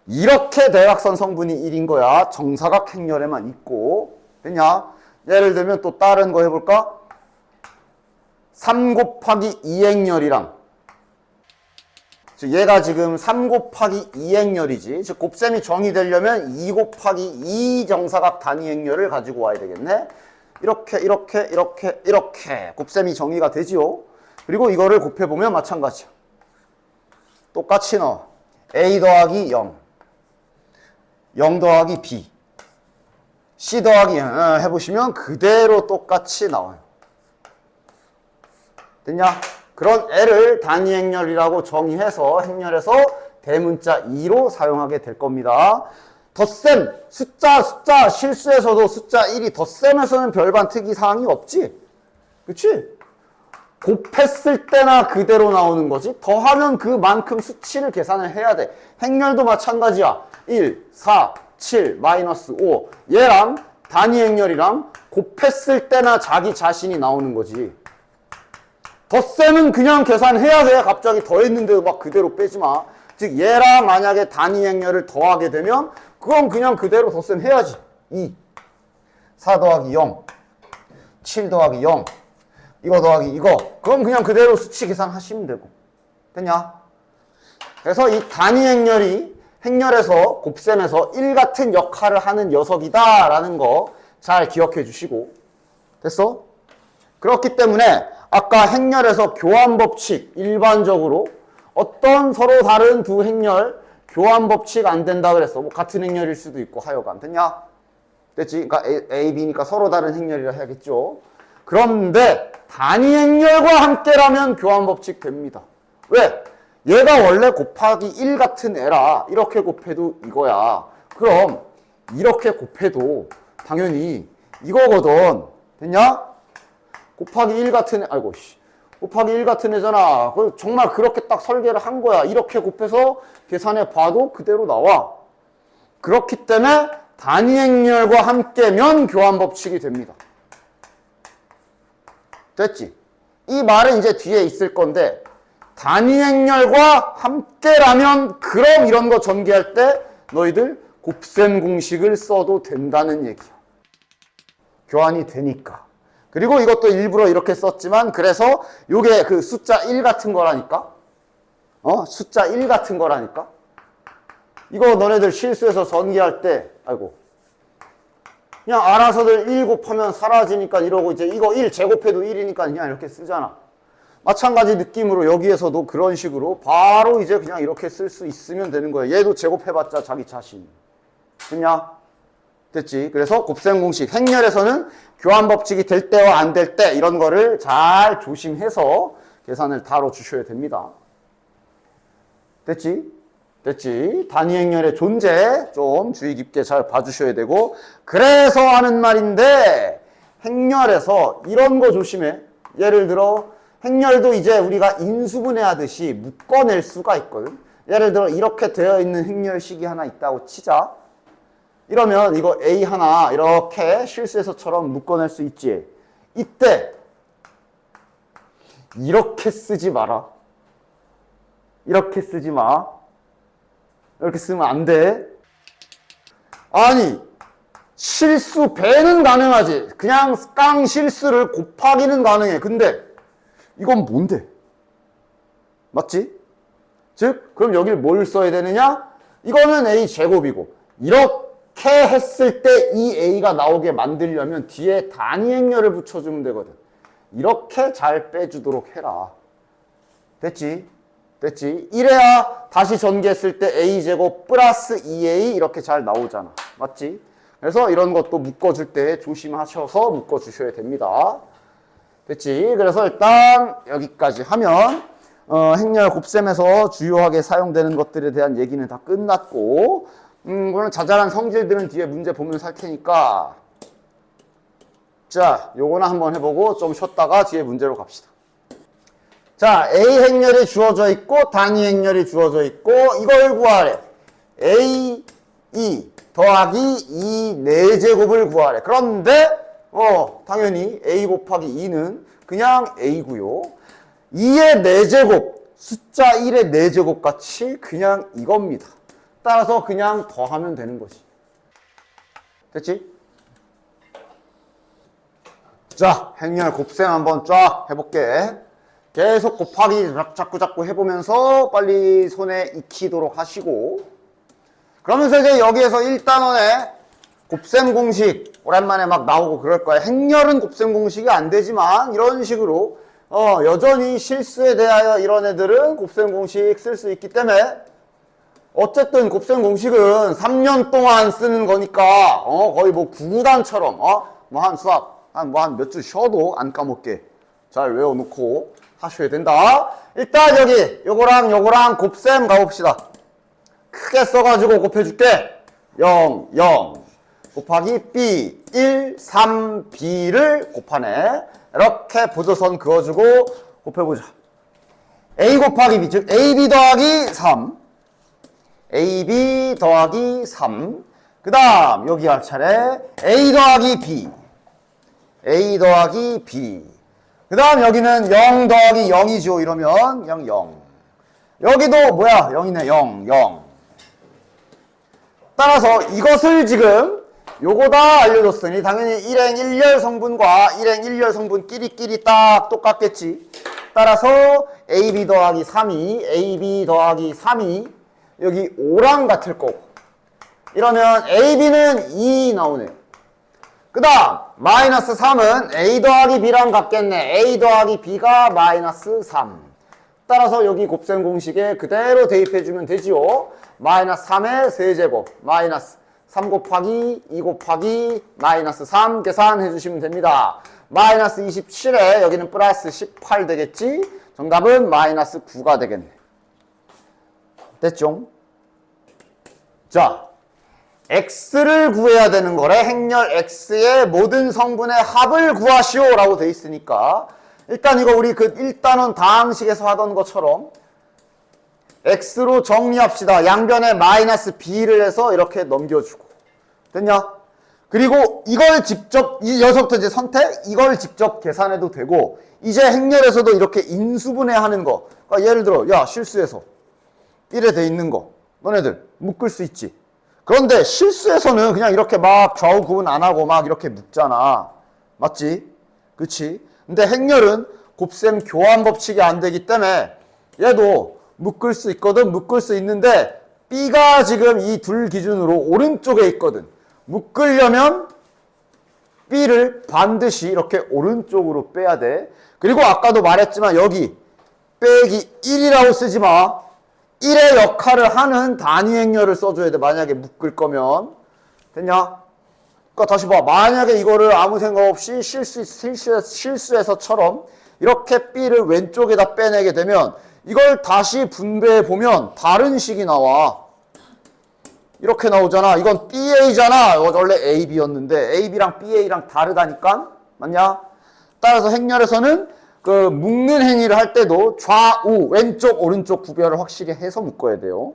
Speaker 1: 이렇게 대각선 성분이 1인 거야. 정사각 행렬에만 있고. 됐냐? 예를 들면 또 다른 거 해볼까? 3 곱하기 2 행렬이랑, 즉 얘가 지금 3 곱하기 2 행렬이지. 즉 곱셈이 정의되려면 2 곱하기 2 정사각 단위 행렬을 가지고 와야 되겠네. 이렇게 곱셈이 정의가 되지요. 그리고 이거를 곱해보면 마찬가지야. 똑같이 넣어. A 더하기 0, 0 더하기 B, C 더하기 0 해보시면 그대로 똑같이 나와요. 됐냐? 그런 L을 단위 행렬이라고 정의해서 행렬에서 대문자 2로 사용하게 될 겁니다. 덧셈, 숫자 실수에서도 숫자 1이 덧셈에서는 별반 특이사항이 없지. 그치? 곱했을 때나 그대로 나오는 거지. 더하면 그만큼 수치를 계산을 해야 돼. 행렬도 마찬가지야. 1, 4, 7, 마이너스 5. 얘랑 단위 행렬이랑 곱했을 때나 자기 자신이 나오는 거지. 덧셈은 그냥 계산해야 돼. 갑자기 더했는데도 막 그대로 빼지 마. 즉 얘랑 만약에 단위 행렬을 더하게 되면 그건 그냥 그대로 덧셈 해야지. 2, 4 더하기 0, 7 더하기 0, 이거 더하기 이거. 그럼 그냥 그대로 수치 계산하시면 되고. 됐냐? 그래서 이 단위 행렬이 행렬에서 곱셈에서 1 같은 역할을 하는 녀석이다 라는 거 잘 기억해 주시고. 됐어? 그렇기 때문에 아까 행렬에서 교환 법칙 일반적으로 어떤 서로 다른 두 행렬 교환 법칙 안 된다 그랬어. 뭐 같은 행렬일 수도 있고 하여간. 됐냐? 됐지? 그러니까 A, B니까 서로 다른 행렬이라 해야겠죠. 그런데 단위 행렬과 함께라면 교환 법칙 됩니다. 왜? 얘가 원래 곱하기 1 같은 애라 이렇게 곱해도 이거야. 그럼 이렇게 곱해도 당연히 이거거든. 됐냐? 곱하기 1 같은 애, 곱하기 1 같은 애잖아. 정말 그렇게 딱 설계를 한 거야. 이렇게 곱해서 계산해 봐도 그대로 나와. 그렇기 때문에 단위 행렬과 함께면 교환 법칙이 됩니다. 됐지? 이 말은 이제 뒤에 있을 건데 단위 행렬과 함께라면 그럼 이런 거 전개할 때 너희들 곱셈 공식을 써도 된다는 얘기야. 교환이 되니까. 그리고 이것도 일부러 이렇게 썼지만 그래서 요게 그 숫자 1 같은 거라니까. 숫자 1 같은 거라니까. 이거 너네들 실수해서 전개할 때 그냥 알아서들 1 곱하면 사라지니까 이러고 이제 이거 1 제곱해도 1이니까 그냥 이렇게 쓰잖아. 마찬가지 느낌으로 여기에서도 그런 식으로 바로 이제 그냥 이렇게 쓸 수 있으면 되는 거예요. 얘도 제곱해봤자 자기 자신. 됐냐? 됐지? 그래서 곱셈 공식, 행렬에서는 교환 법칙이 될 때와 안 될 때 이런 거를 잘 조심해서 계산을 다뤄주셔야 됩니다. 됐지? 됐지? 단위 행렬의 존재 좀 주의 깊게 잘 봐주셔야 되고 그래서 하는 말인데 행렬에서 이런 거 조심해. 예를 들어 행렬도 이제 우리가 인수분해 하듯이 묶어낼 수가 있거든. 예를 들어 이렇게 되어 있는 행렬식이 하나 있다고 치자. 이러면 이거 A 하나 이렇게 실수에서처럼 묶어낼 수 있지. 이때 이렇게 쓰지 마라. 이렇게 쓰지 마. 이렇게 쓰면 안 돼. 아니 실수 배는 가능하지. 그냥 깡 실수를 곱하기는 가능해. 근데 이건 뭔데? 맞지? 즉 그럼 여기를 뭘 써야 되느냐? 이거는 A 제곱이고 이렇게 했을 때 이 A가 나오게 만들려면 뒤에 단위 행렬을 붙여주면 되거든. 이렇게 잘 빼주도록 해라. 됐지? 됐지? 이래야 다시 전개했을 때 a제곱 플러스 2a 이렇게 잘 나오잖아. 맞지? 그래서 이런 것도 묶어줄 때 조심하셔서 묶어주셔야 됩니다. 됐지? 그래서 일단 여기까지 하면 행렬 곱셈에서 주요하게 사용되는 것들에 대한 얘기는 다 끝났고 그럼 자잘한 성질들은 뒤에 문제 보면서 할 테니까 자, 요거나 한번 해보고 좀 쉬었다가 뒤에 문제로 갑시다. 자, A 행렬이 주어져 있고 단위 행렬이 주어져 있고 이걸 구하래. A, 2 더하기 2 4제곱을 구하래. 그런데 당연히 A 곱하기 2는 그냥 A고요. 2의 4제곱, 숫자 1의 4제곱 같이 그냥 이겁니다. 따라서 그냥 더하면 되는 거지. 됐지? 자, 행렬 곱셈 한번 쫙 해볼게. 계속 곱하기 자꾸 해보면서 빨리 손에 익히도록 하시고 그러면서 이제 여기에서 1단원에 곱셈 공식 오랜만에 막 나오고 그럴 거야. 행렬은 곱셈 공식이 안 되지만 이런 식으로 여전히 실수에 대하여 이런 애들은 곱셈 공식 쓸 수 있기 때문에 어쨌든 곱셈 공식은 3년 동안 쓰는 거니까 거의 뭐 구구단처럼 뭐 한 수학 한 몇 주 쉬어도 안 까먹게 잘 외워놓고 하셔야 된다. 일단 여기 요거랑 곱셈 가봅시다. 크게 써가지고 곱해줄게. 0, 0 곱하기 B 1, 3, B를 곱하네. 이렇게 보조선 그어주고 곱해보자. A 곱하기 B 즉 AB 더하기 3 AB 더하기 3 그 다음 여기 할 차례 A 더하기 B A 더하기 B 그 다음 여기는 0 더하기 0이죠. 이러면 그냥 0 여기도 뭐야 0이네 0 0 따라서 이것을 지금 요거 다 알려줬으니 당연히 일행 1열 성분과 일행 1열 성분끼리끼리 딱 똑같겠지. 따라서 AB 더하기 3이 AB 더하기 3이 여기 5랑 같을 거고 이러면 AB는 2 나오네요. 그 다음 마이너스 3은 A 더하기 B랑 같겠네. A 더하기 B가 마이너스 3 따라서 여기 곱셈 공식에 그대로 대입해주면 되지요. 마이너스 3의 세제곱 마이너스 3 곱하기 2 곱하기 마이너스 3 계산해 주시면 됩니다. 마이너스 27에 여기는 플러스 18 되겠지. 정답은 마이너스 9가 되겠네. 됐죠? 자, x를 구해야 되는 거래. 행렬 x의 모든 성분의 합을 구하시오 라고 돼 있으니까 일단 이거 우리 그 1단원 다항식에서 하던 것처럼 x로 정리합시다. 양변에 마이너스 b를 해서 이렇게 넘겨주고 됐냐? 그리고 이걸 직접 이 녀석부터 이제 선택 이걸 직접 계산해도 되고 이제 행렬에서도 이렇게 인수분해하는 거 그러니까 예를 들어 야 실수해서 이래 돼 있는 거 너네들 묶을 수 있지. 그런데 실수에서는 그냥 이렇게 막 좌우 구분 안 하고 막 이렇게 묶잖아. 맞지? 그치? 근데 행렬은 곱셈 교환 법칙이 안 되기 때문에 얘도 묶을 수 있거든. 묶을 수 있는데 B가 지금 이 둘 기준으로 오른쪽에 있거든. 묶으려면 B를 반드시 이렇게 오른쪽으로 빼야 돼. 그리고 아까도 말했지만 여기 빼기 1이라고 쓰지 마. 1의 역할을 하는 단위 행렬을 써줘야 돼. 만약에 묶을 거면. 됐냐? 그러니까 다시 봐. 만약에 이거를 아무 생각 없이 실수해서처럼 이렇게 B를 왼쪽에다 빼내게 되면 이걸 다시 분배해 보면 다른 식이 나와. 이렇게 나오잖아. 이건 BA잖아. 이거 원래 AB였는데 AB랑 BA랑 다르다니까? 맞냐? 따라서 행렬에서는 그 묶는 행위를 할 때도 좌우, 왼쪽, 오른쪽 구별을 확실히 해서 묶어야 돼요.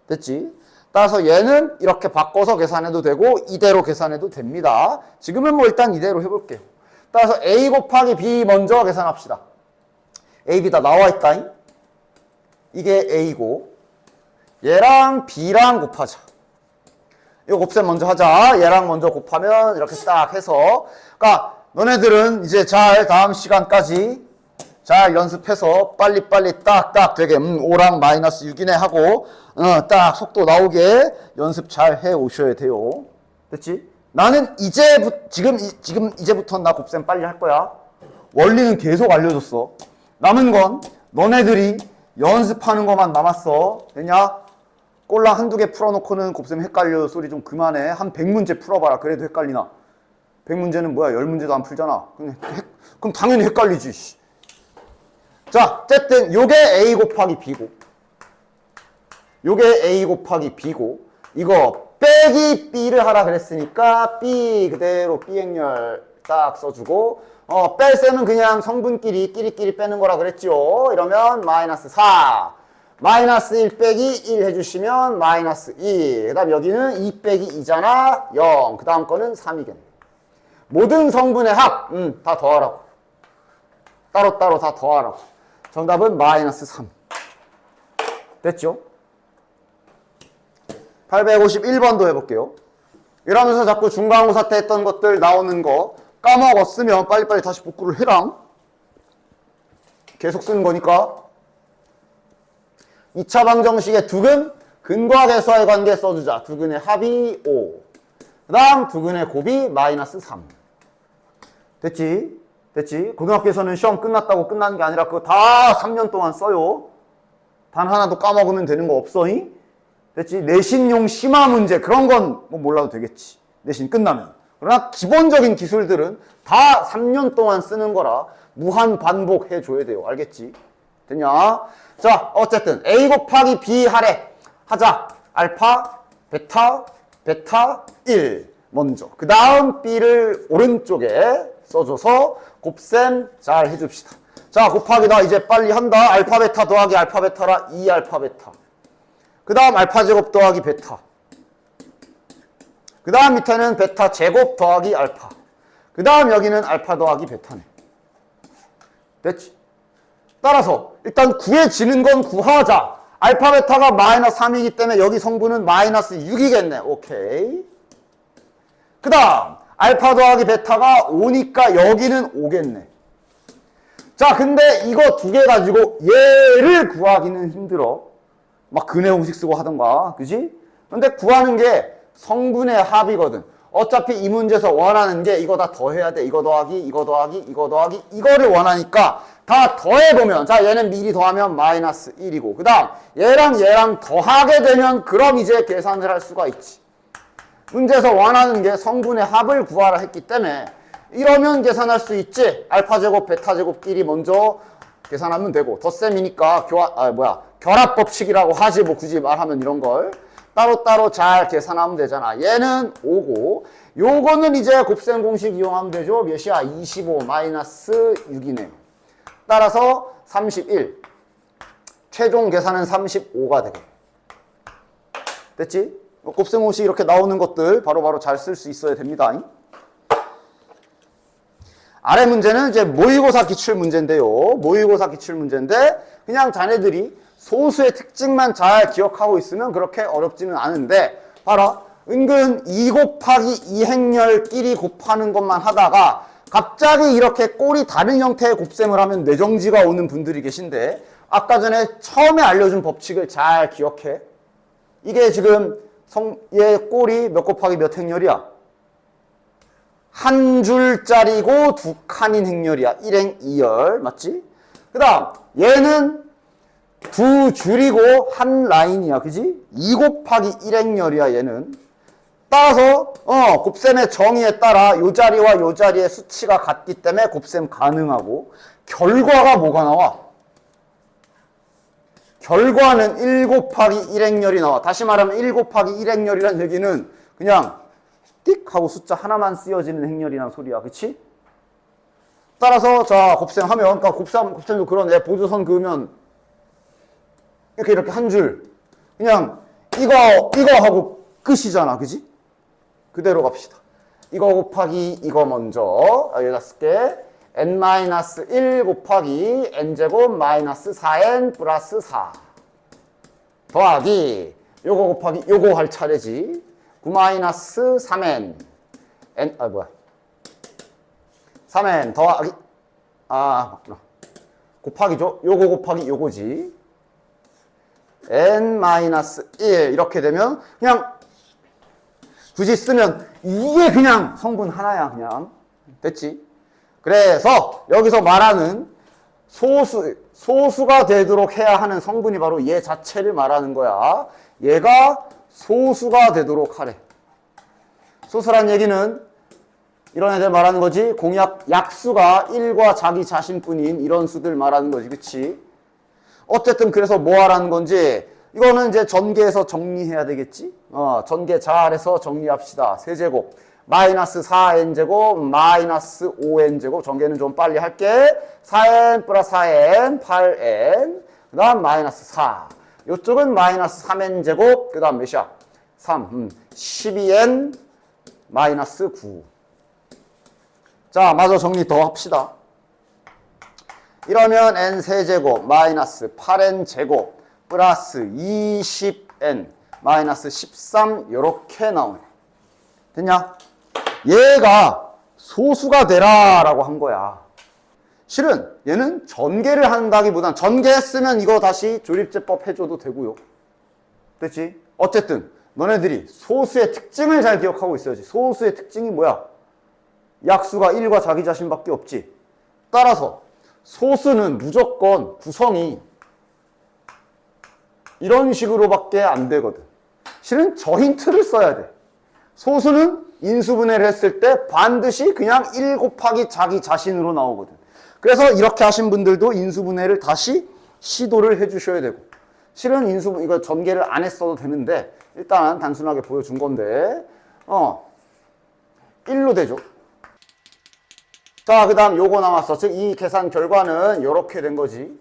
Speaker 1: 됐지? 따라서 얘는 이렇게 바꿔서 계산해도 되고 이대로 계산해도 됩니다. 지금은 뭐 일단 이대로 해볼게요. 따라서 A 곱하기 B 먼저 계산합시다. A, B 다 나와 있다잉? 이게 A고 얘랑 B랑 곱하자. 이거 곱셈 먼저 하자. 얘랑 먼저 곱하면 이렇게 딱 해서 그러니까 너네들은 이제 잘 다음 시간까지 잘 연습해서 빨리빨리 딱딱 되게 5랑 마이너스 6이네 하고 딱 속도 나오게 연습 잘 해 오셔야 돼요. 됐지? 나는 이제부터 나 곱셈 빨리 할 거야. 원리는 계속 알려줬어. 남은 건 너네들이 연습하는 것만 남았어. 되냐? 꼴랑 한두 개 풀어놓고는 곱셈 헷갈려 소리 좀 그만해. 한 100문제 풀어봐라. 그래도 헷갈리나? 100문제는 뭐야? 10문제도 안 풀잖아. 그럼 당연히 헷갈리지. 자, 어쨌든 요게 A 곱하기 B고 요게 A 곱하기 B고 이거 빼기 B를 하라 그랬으니까 B 그대로 B 행렬 딱 써주고 뺄 셈은 그냥 성분끼리 끼리끼리 빼는 거라 그랬죠. 이러면 마이너스 4 마이너스 1 빼기 1 해주시면 마이너스 2 그 다음 여기는 2 빼기 2잖아 0 그 다음 거는 3이겠네. 모든 성분의 합 다 더하라고. 따로따로 다 더하라고. 정답은 마이너스 3 됐죠? 851번도 해볼게요. 이러면서 자꾸 중간고사 때 했던 것들 나오는 거 까먹었으면 빨리빨리 다시 복구를 해랑. 계속 쓰는 거니까. 2차 방정식의 두근, 근과계수와의 관계 써주자. 두근의 합이 5. 그 다음 두근의 곱이 마이너스 3. 됐지? 됐지? 고등학교에서는 시험 끝났다고 끝나는 게 아니라 그거 다 3년 동안 써요. 단 하나도 까먹으면 되는 거 없어잉? 됐지? 내신용 심화 문제 그런 건 뭐 몰라도 되겠지. 내신 끝나면. 그러나 기본적인 기술들은 다 3년 동안 쓰는 거라 무한 반복해 줘야 돼요. 알겠지? 됐냐? 자, 어쨌든 A 곱하기 B 하래. 하자. 알파, 베타, 베타 1 먼저. 그 다음 B를 오른쪽에 써줘서 곱셈 잘 해줍시다. 자, 곱하기다. 이제 빨리 한다. 알파 베타 더하기 알파 베타라 2 알파 베타. 그 다음 알파 제곱 더하기 베타. 그 다음 밑에는 베타 제곱 더하기 알파. 그 다음 여기는 알파 더하기 베타네. 됐지? 따라서 일단 구해지는 건 구하자. 알파 베타가 마이너스 3이기 때문에 여기 성분은 마이너스 6이겠네. 오케이. 그 다음 알파 더하기 베타가 5니까 여기는 5겠네. 자, 근데 이거 두 개 가지고 얘를 구하기는 힘들어. 막 근해 공식 쓰고 하던가. 그지? 근데 구하는 게 성분의 합이거든. 어차피 이 문제에서 원하는 게 이거 다 더해야 돼. 이거 더하기, 이거 더하기, 이거 더하기, 이거를 원하니까 다 더해보면, 자, 얘는 미리 더하면 마이너스 1이고, 그 다음 얘랑 더하게 되면 그럼 이제 계산을 할 수가 있지. 문제에서 원하는 게 성분의 합을 구하라 했기 때문에 이러면 계산할 수 있지. 알파 제곱, 베타 제곱끼리 먼저 계산하면 되고, 덧셈이니까 결합 법칙이라고 하지 뭐 굳이 말하면 이런 걸 따로따로 잘 계산하면 되잖아. 얘는 5고 요거는 이제 곱셈 공식 이용하면 되죠. 몇이야? 25 마이너스 6이네. 따라서 31. 최종 계산은 35가 되겠네. 됐지? 곱셈 공식 이렇게 나오는 것들 바로바로 잘 쓸 수 있어야 됩니다. 아래 문제는 이제 모의고사 기출 문제인데요. 모의고사 기출 문제인데 그냥 자네들이 소수의 특징만 잘 기억하고 있으면 그렇게 어렵지는 않은데 봐라. 은근 2 곱하기 2 행렬끼리 곱하는 것만 하다가 갑자기 이렇게 꼴이 다른 형태의 곱셈을 하면 뇌정지가 오는 분들이 계신데 아까 전에 처음에 알려준 법칙을 잘 기억해. 이게 지금 얘 꼴이 몇 곱하기 몇 행렬이야? 한 줄짜리고 두 칸인 행렬이야. 1행 2열 맞지? 그 다음 얘는 두 줄이고 한 라인이야. 그지? 2 곱하기 1행렬이야 얘는. 따라서 곱셈의 정의에 따라 요 자리와 요 자리의 수치가 같기 때문에 곱셈 가능하고 결과가 뭐가 나와? 결과는 1 곱하기 1행렬이 나와. 다시 말하면 1 곱하기 1행렬이라는 얘기는 그냥 띡 하고 숫자 하나만 쓰여지는 행렬이란 소리야. 그치? 따라서 자 곱셈하면 그러니까 곱셈도 그러네. 보조선 그으면 이렇게 한 줄 그냥 이거 하고 끝이잖아. 그지? 그대로 갑시다. 이거 곱하기 이거 먼저 여기다 쓸게. n-1 곱하기 n제곱 마이너스 4n 플러스 4 더하기 요거 곱하기 요거 할 차례지. 9 마이너스 3n 3n 더하기 곱하기죠. 요거 곱하기 요거지. n-1 이렇게 되면 그냥 굳이 쓰면 이게 그냥 성분 하나야. 그냥 됐지? 그래서 여기서 말하는 소수가 되도록 해야 하는 성분이 바로 얘 자체를 말하는 거야. 얘가 소수가 되도록 하래. 소수란 얘기는 이런 애들 말하는 거지. 공약 약수가 1과 자기 자신뿐인 이런 수들 말하는 거지. 그치? 어쨌든 그래서 뭐 하라는 건지 이거는 이제 전개해서 정리해야 되겠지. 전개 잘해서 정리합시다. 세제곱 마이너스 4n제곱 마이너스 5n제곱. 전개는 좀 빨리 할게. 4n 플러스 4n 8n 그 다음 마이너스 4. 이쪽은 마이너스 3n제곱 그 다음 몇이야? 3 12n 마이너스 9. 자, 마저 정리 더 합시다. 이러면 n 세제곱 마이너스 8n 제곱 플러스 20n 마이너스 13 요렇게 나오네. 됐냐? 얘가 소수가 되라 라고 한 거야. 실은 얘는 전개를 한다기보단 전개했으면 이거 다시 조립제법 해줘도 되고요. 됐지? 어쨌든 너네들이 소수의 특징을 잘 기억하고 있어야지. 소수의 특징이 뭐야? 약수가 1과 자기 자신밖에 없지. 따라서 소수는 무조건 구성이 이런 식으로밖에 안 되거든. 실은 저 힌트를 써야 돼. 소수는 인수분해를 했을 때 반드시 그냥 1 곱하기 자기 자신으로 나오거든. 그래서 이렇게 하신 분들도 인수분해를 다시 시도를 해주셔야 되고. 실은 이거 전개를 안 했어도 되는데 일단 단순하게 보여준 건데 1로 되죠. 자, 그 다음 요거 남았어. 즉 이 계산 결과는 요렇게 된 거지.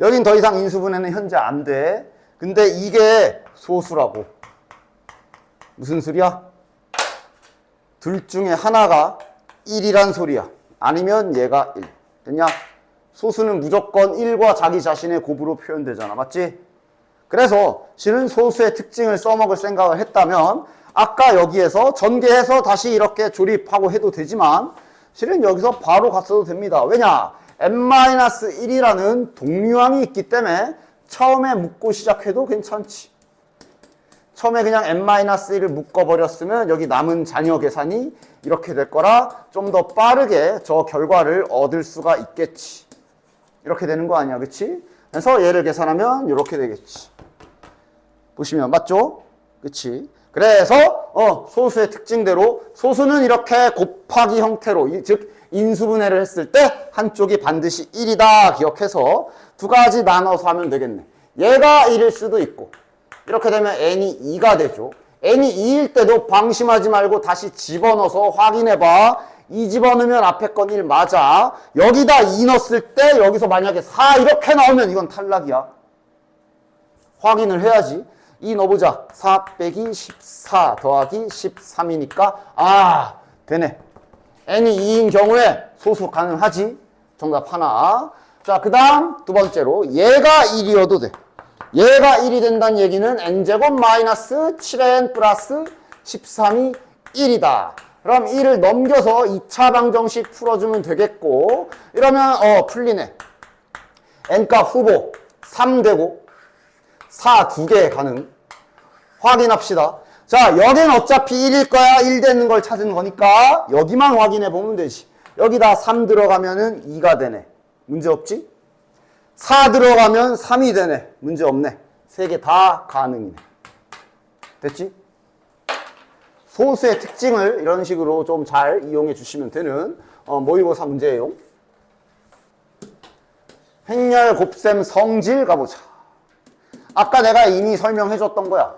Speaker 1: 여긴 더 이상 인수분해는 현재 안 돼. 근데 이게 소수라고. 무슨 소리야? 둘 중에 하나가 1이란 소리야. 아니면 얘가 1. 됐냐? 소수는 무조건 1과 자기 자신의 곱으로 표현되잖아. 맞지? 그래서 실은 소수의 특징을 써먹을 생각을 했다면 아까 여기에서 전개해서 다시 이렇게 조립하고 해도 되지만 실은 여기서 바로 갔어도 됩니다. 왜냐? n-1이라는 동류항이 있기 때문에 처음에 묶고 시작해도 괜찮지. 처음에 그냥 n-1을 묶어버렸으면 여기 남은 잔여 계산이 이렇게 될 거라 좀 더 빠르게 저 결과를 얻을 수가 있겠지. 이렇게 되는 거 아니야, 그치? 그래서 얘를 계산하면 이렇게 되겠지. 보시면 맞죠? 그치? 그래서 소수의 특징대로 소수는 이렇게 곱하기 형태로 즉 인수분해를 했을 때 한쪽이 반드시 1이다 기억해서 두 가지 나눠서 하면 되겠네. 얘가 1일 수도 있고 이렇게 되면 n이 2가 되죠. n이 2일 때도 방심하지 말고 다시 집어넣어서 확인해봐. 2 집어넣으면 앞에 건 1 맞아. 여기다 2 넣었을 때 여기서 만약에 4 이렇게 나오면 이건 탈락이야. 확인을 해야지. 2 넣어보자. 4 빼기 14 더하기 13이니까 되네. n이 2인 경우에 소수 가능하지. 정답 하나. 자, 그 다음 두 번째로 얘가 1이어도 돼. 얘가 1이 된다는 얘기는 n제곱 마이너스 7n 플러스 13이 1이다. 그럼 1을 넘겨서 2차 방정식 풀어주면 되겠고 이러면 풀리네. n값 후보 3 되고 4 2개 가능. 확인합시다. 자, 여긴 어차피 1일 거야. 1 되는 걸 찾은 거니까 여기만 확인해 보면 되지. 여기다 3 들어가면은 2가 되네. 문제 없지? 4 들어가면 3이 되네. 문제 없네. 3개 다 가능이네. 됐지? 소수의 특징을 이런 식으로 좀 잘 이용해 주시면 되는 모의고사 문제예요. 행렬 곱셈 성질 가보자. 아까 내가 이미 설명해 줬던 거야.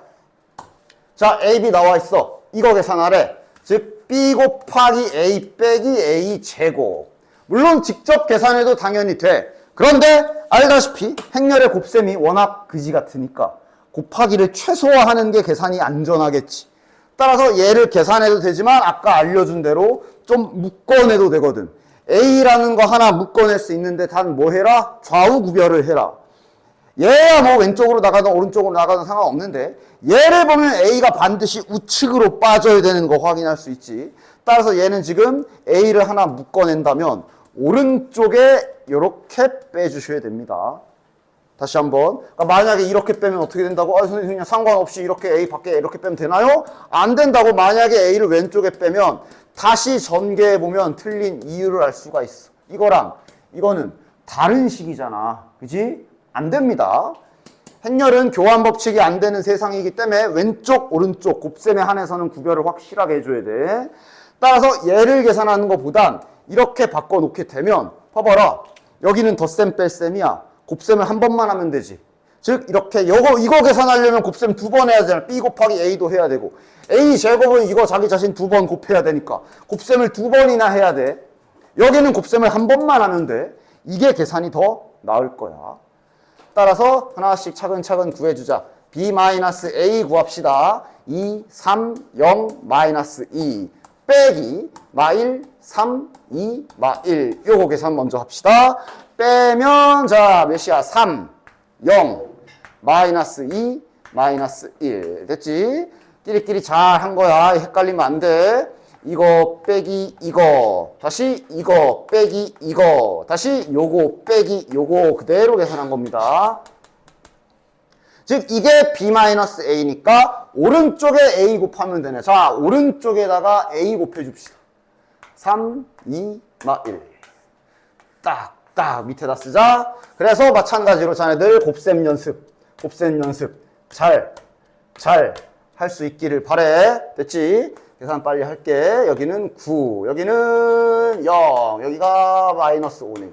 Speaker 1: 자, A, B 나와 있어. 이거 계산하래. 즉 B 곱하기 A 빼기 A 제곱. 물론 직접 계산해도 당연히 돼. 그런데 알다시피 행렬의 곱셈이 워낙 그지 같으니까 곱하기를 최소화하는 게 계산이 안전하겠지. 따라서 얘를 계산해도 되지만 아까 알려준 대로 좀 묶어내도 되거든. A라는 거 하나 묶어낼 수 있는데 단 뭐 해라? 좌우 구별을 해라. 얘야 뭐 왼쪽으로 나가든 오른쪽으로 나가든 상관없는데 얘를 보면 A가 반드시 우측으로 빠져야 되는 거 확인할 수 있지. 따라서 얘는 지금 A를 하나 묶어낸다면 오른쪽에 이렇게 빼주셔야 됩니다. 다시 한번. 그러니까 만약에 이렇게 빼면 어떻게 된다고? 선생님 그냥 상관없이 이렇게 A 밖에 이렇게 빼면 되나요? 안 된다고. 만약에 A를 왼쪽에 빼면 다시 전개해보면 틀린 이유를 알 수가 있어. 이거랑 이거는 다른 식이잖아. 그지? 안 됩니다. 행렬은 교환 법칙이 안 되는 세상이기 때문에 왼쪽, 오른쪽 곱셈에 한해서는 구별을 확실하게 해줘야 돼. 따라서 얘를 계산하는 것보단 이렇게 바꿔놓게 되면 봐봐라. 여기는 덧셈 뺄셈이야. 곱셈을 한 번만 하면 되지. 즉 이렇게 이거 계산하려면 곱셈 두 번 해야 되잖아. B 곱하기 A도 해야 되고 A 제곱은 이거 자기 자신 두 번 곱해야 되니까 곱셈을 두 번이나 해야 돼. 여기는 곱셈을 한 번만 하면 돼. 이게 계산이 더 나을 거야. 따라서 하나씩 차근차근 구해주자. B-A 구합시다. 2, 3, 0, 마이너스 2 빼기 마1, 3, 2, 마1 요거 계산 먼저 합시다. 빼면 자 몇이야? 3, 0, 마이너스 2, 마이너스 1 됐지? 끼리끼리 잘 한 거야. 헷갈리면 안 돼. 이거 빼기 이거 다시 이거 빼기 이거 다시 요거 빼기 요거 그대로 계산한 겁니다. 즉 이게 B-A니까 오른쪽에 A 곱하면 되네. 자 오른쪽에다가 A 곱해줍시다. 3, 2, 1 딱 밑에다 쓰자. 그래서 마찬가지로 자네들 곱셈 연습 잘 할 수 있기를 바래. 됐지? 계산 빨리 할게. 여기는 9, 여기는 0, 여기가 마이너스 5네요.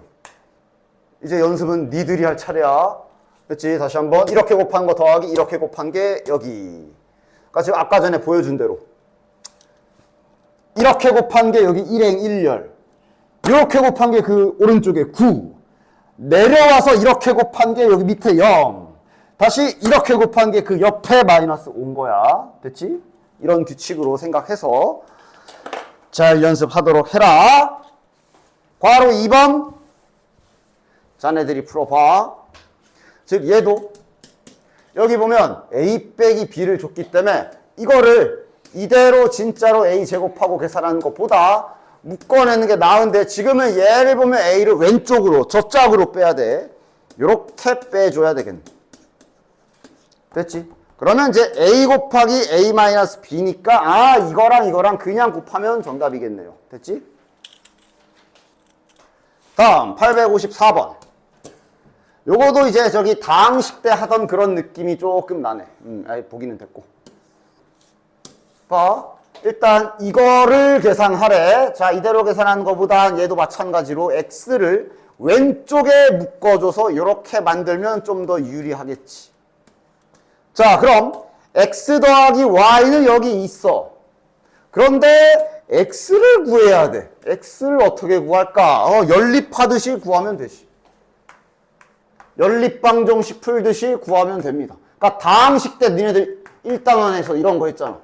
Speaker 1: 이제 연습은 니들이 할 차례야. 됐지? 다시 한번 이렇게 곱한 거 더하기 이렇게 곱한 게 여기. 그러니까 지금 아까 전에 보여준 대로 이렇게 곱한 게 여기 1행 1열, 이렇게 곱한 게 그 오른쪽에 9, 내려와서 이렇게 곱한 게 여기 밑에 0, 다시 이렇게 곱한 게 그 옆에 마이너스 5인 거야. 됐지? 이런 규칙으로 생각해서 잘 연습하도록 해라. 괄호 2번 자네들이 풀어봐. 즉 얘도 여기 보면 A 빼기 B를 줬기 때문에 이거를 이대로 진짜로 A 제곱하고 계산하는 것보다 묶어내는 게 나은데 지금은 얘를 보면 A를 왼쪽으로 저짝으로 빼야 돼. 요렇게 빼줘야 되겠네. 됐지? 그러면 이제 A 곱하기 A-B니까 이거랑 그냥 곱하면 정답이겠네요. 됐지? 다음 854번. 요거도 이제 저기 다항식 때 하던 그런 느낌이 조금 나네. 보기는 됐고. 봐. 일단 이거를 계산하래. 자, 이대로 계산하는 것보다 얘도 마찬가지로 X를 왼쪽에 묶어줘서 이렇게 만들면 좀 더 유리하겠지. 자, 그럼 X 더하기 Y는 여기 있어. 그런데 X를 구해야 돼. X를 어떻게 구할까? 연립하듯이 구하면 되지. 연립방정식 풀듯이 구하면 됩니다. 그러니까 다항식 때 니네들 1단원에서 이런 거 했잖아.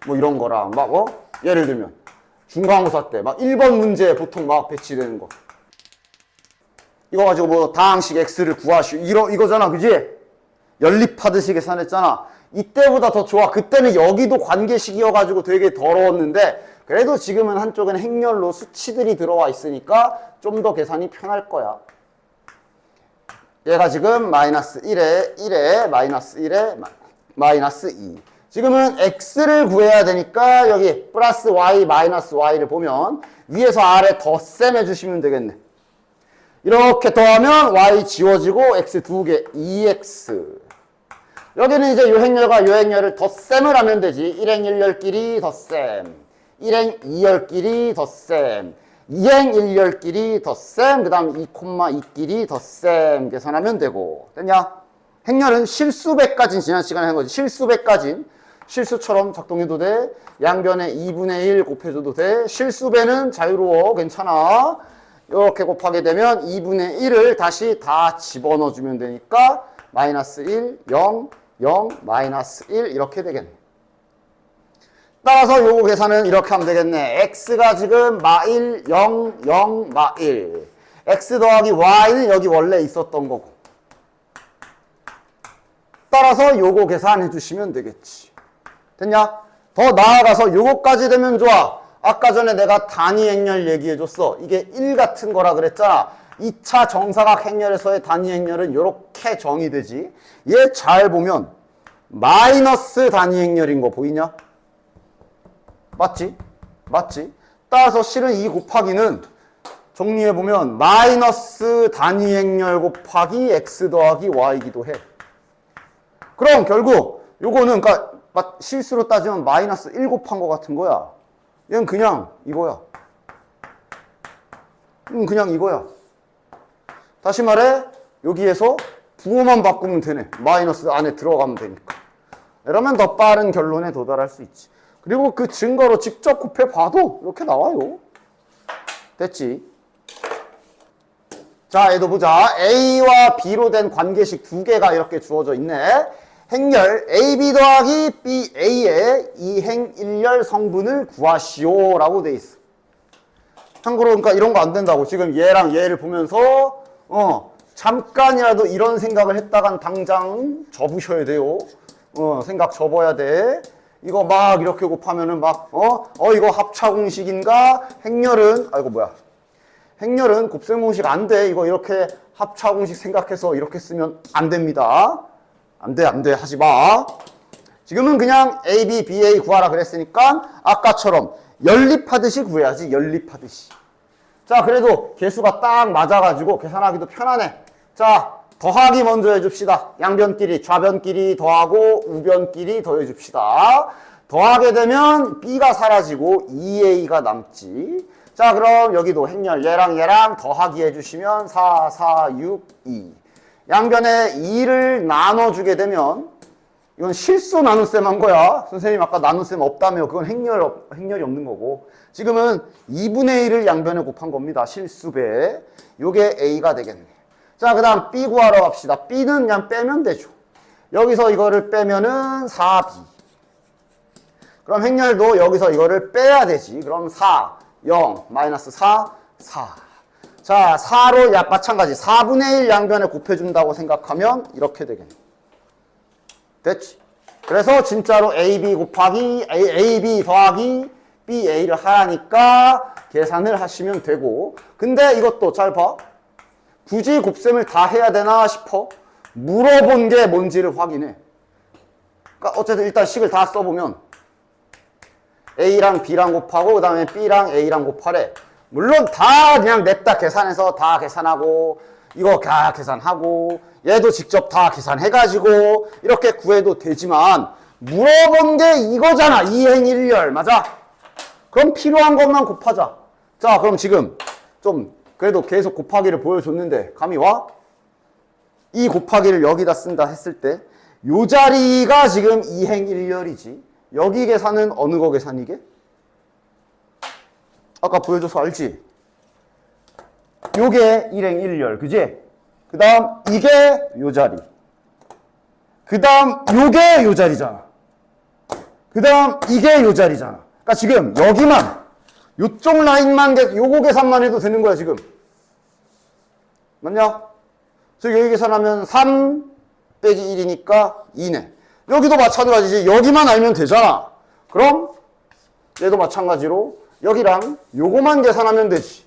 Speaker 1: 뭐 이런 거랑 예를 들면 중간고사 때 1번 문제 보통 배치되는 거. 이거 가지고 다항식 X를 구하시오. 이거잖아. 그지? 연립하듯이 계산했잖아. 이때보다 더 좋아. 그때는 여기도 관계식이어가지고 되게 더러웠는데 그래도 지금은 한쪽에는 행렬로 수치들이 들어와 있으니까 좀 더 계산이 편할 거야. 얘가 지금 마이너스 1에 마이너스 1에 마이너스 2. 지금은 X를 구해야 되니까 여기 플러스 Y 마이너스 Y를 보면 위에서 아래 덧셈 해주시면 되겠네. 이렇게 더하면 Y 지워지고 X 2개 2X. 여기는 이제 요 행렬과 요 행렬을 덧셈을 하면 되지. 1행 1열끼리 덧셈, 1행 2열끼리 덧셈, 2행 1열끼리 덧셈, 그 다음 2,2끼리 덧셈 계산하면 되고. 됐냐? 행렬은 실수배까지는 지난 시간에 한 거지. 실수배까지는 실수처럼 작동해도 돼. 양변에 2분의 1 곱해줘도 돼. 실수배는 자유로워. 괜찮아. 이렇게 곱하게 되면 2분의 1을 다시 다 집어넣어주면 되니까 마이너스 1, 0, 0, 마이너스 1 이렇게 되겠네. 따라서 요거 계산은 이렇게 하면 되겠네. X가 지금 마1, 0, 0, 마1. X 더하기 Y는 여기 원래 있었던 거고. 따라서 요거 계산해 주시면 되겠지. 됐냐? 더 나아가서 요거까지 되면 좋아. 아까 전에 내가 단위 행렬 얘기해 줬어. 이게 1 같은 거라 그랬잖아. 2차 정사각 행렬에서의 단위 행렬은 이렇게 정의되지. 얘 잘 보면 마이너스 단위 행렬인 거 보이냐? 맞지? 맞지? 따라서 실은 이 곱하기는 정리해보면 마이너스 단위 행렬 곱하기 x 더하기 y이기도 해. 그럼 결국 요거는 그러니까 실수로 따지면 마이너스 1 곱한 거 같은 거야. 얘는 그냥 이거야. 그냥 이거야. 다시 말해 여기에서 부호만 바꾸면 되네. 마이너스 안에 들어가면 되니까. 이러면 더 빠른 결론에 도달할 수 있지. 그리고 그 증거로 직접 곱해봐도 이렇게 나와요. 됐지? 자, 얘도 보자. A와 B로 된 관계식 두 개가 이렇게 주어져 있네. 행렬 AB 더하기 BA의 이행 일렬 성분을 구하시오 라고 돼 있어. 참고로 그러니까 이런 거 안 된다고. 지금 얘랑 얘를 보면서 잠깐이라도 이런 생각을 했다간 당장 접으셔야 돼요. 생각 접어야 돼. 이거 막 이렇게 곱하면은 막 이거 합차 공식인가? 행렬은 행렬은 곱셈 공식 안 돼. 이거 이렇게 합차 공식 생각해서 이렇게 쓰면 안 됩니다. 안 돼. 하지 마. 지금은 그냥 A, B, BA 구하라 그랬으니까 아까처럼 연립하듯이 구해야지. 연립하듯이. 자, 그래도 개수가 딱 맞아가지고 계산하기도 편하네. 자, 더하기 먼저 해줍시다. 양변끼리, 좌변끼리 더하고 우변끼리 더해줍시다. 더하게 되면 B가 사라지고 2A가 남지. 자, 그럼 여기도 행렬 얘랑 더하기 해주시면 4, 4, 6, 2. 양변에 2를 나눠주게 되면 이건 실수 나눗셈 한 거야. 선생님 아까 나눗셈 없다며. 그건 행렬이 없는 거고. 지금은 2분의 1을 양변에 곱한 겁니다. 실수배. 요게 A가 되겠네. 자, 그 다음 B 구하러 갑시다. B는 그냥 빼면 되죠. 여기서 이거를 빼면은 4B. 그럼 행렬도 여기서 이거를 빼야 되지. 그럼 4, 0, 마이너스 4, 4. 자, 4로 마찬가지 4분의 1 양변에 곱해준다고 생각하면 이렇게 되겠네. 됐지? 그래서 진짜로 AB 곱하기 AB 더하기 BA를 하라니까 계산을 하시면 되고. 근데 이것도 잘 봐. 굳이 곱셈을 다 해야 되나 싶어. 물어본 게 뭔지를 확인해. 그러니까 어쨌든 일단 식을 다 써보면 A랑 B랑 곱하고 그 다음에 B랑 A랑 곱하래. 물론 다 그냥 냅다 계산해서 다 계산하고 이거 다 계산하고 얘도 직접 다 계산해가지고 이렇게 구해도 되지만 물어본 게 이거잖아. 이행 일렬 맞아? 그럼 필요한 것만 곱하자. 자, 그럼 지금 좀 그래도 계속 곱하기를 보여줬는데 감이 와? 이 곱하기를 여기다 쓴다 했을 때 요 자리가 지금 이행 일렬이지. 여기 계산은 어느 거 계산이게? 아까 보여줘서 알지? 요게 일행 일렬, 그지? 그 다음 이게 요 자리. 그 다음 요게 요 자리잖아. 그 다음 이게 요 자리잖아. 그러니까 지금 여기만 요쪽 라인만 요거 계산만 해도 되는 거야 지금. 맞냐? 그래서 여기 계산하면 3 빼기 1이니까 2네. 여기도 마찬가지지. 여기만 알면 되잖아. 그럼 얘도 마찬가지로 여기랑 요거만 계산하면 되지.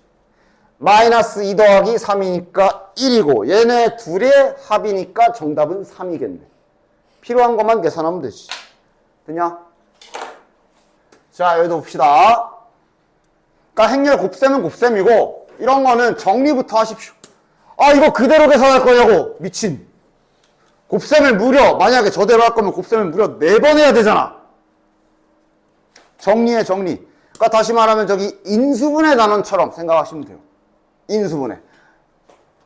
Speaker 1: 마이너스 2 더하기 3이니까 1이고 얘네 둘의 합이니까 정답은 3이겠네. 필요한 것만 계산하면 되지. 되냐? 자, 여기도 봅시다. 그러니까 행렬 곱셈은 곱셈이고 이런 거는 정리부터 하십시오. 아, 이거 그대로 계산할 거냐고. 미친. 곱셈을 무려 만약에 저대로 할 거면 곱셈을 무려 4번 해야 되잖아. 정리해 정리. 그러니까 다시 말하면 저기 인수분해 단원처럼 생각하시면 돼요. 인수분해.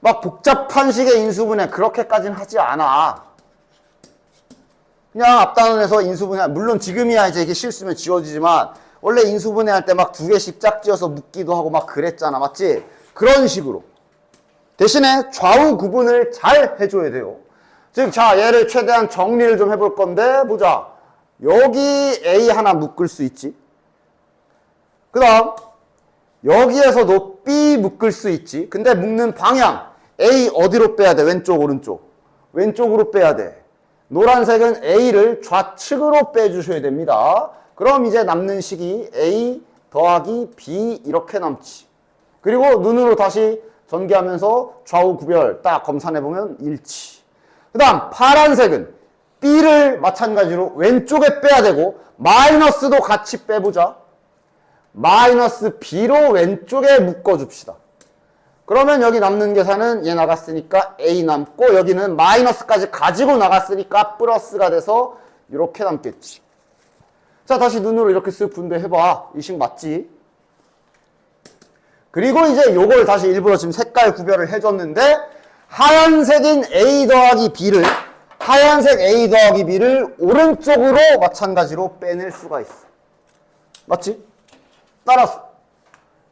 Speaker 1: 막 복잡한 식의 인수분해 그렇게까지는 하지 않아. 그냥 앞단원에서 인수분해, 물론 지금이야 이제 이게 실수면 지워지지만 원래 인수분해 할 때 막 2개씩 짝지어서 묶기도 하고 막 그랬잖아. 맞지? 그런 식으로. 대신에 좌우 구분을 잘 해줘야 돼요. 즉, 자, 얘를 최대한 정리를 좀 해볼 건데, 보자. 여기 A 하나 묶을 수 있지. 그 다음, 여기에서도 B 묶을 수 있지. 근데 묶는 방향. A 어디로 빼야 돼? 왼쪽, 오른쪽. 왼쪽으로 빼야 돼. 노란색은 A를 좌측으로 빼주셔야 됩니다. 그럼 이제 남는 식이 A 더하기 B 이렇게 남지. 그리고 눈으로 다시 전개하면서 좌우 구별 딱 검산해보면 일치. 그 다음 파란색은 B를 마찬가지로 왼쪽에 빼야 되고 마이너스도 같이 빼보자. 마이너스 B로 왼쪽에 묶어줍시다. 그러면 여기 남는 계산은 얘 나갔으니까 A 남고 여기는 마이너스까지 가지고 나갔으니까 플러스가 돼서 이렇게 남겠지. 자, 다시 눈으로 이렇게 쓱 분배해봐. 이 식 맞지? 그리고 이제 요걸 다시 일부러 지금 색깔 구별을 해줬는데 하얀색인 A 더하기 B를 하얀색 A 더하기 B를 오른쪽으로 마찬가지로 빼낼 수가 있어. 맞지? 따라서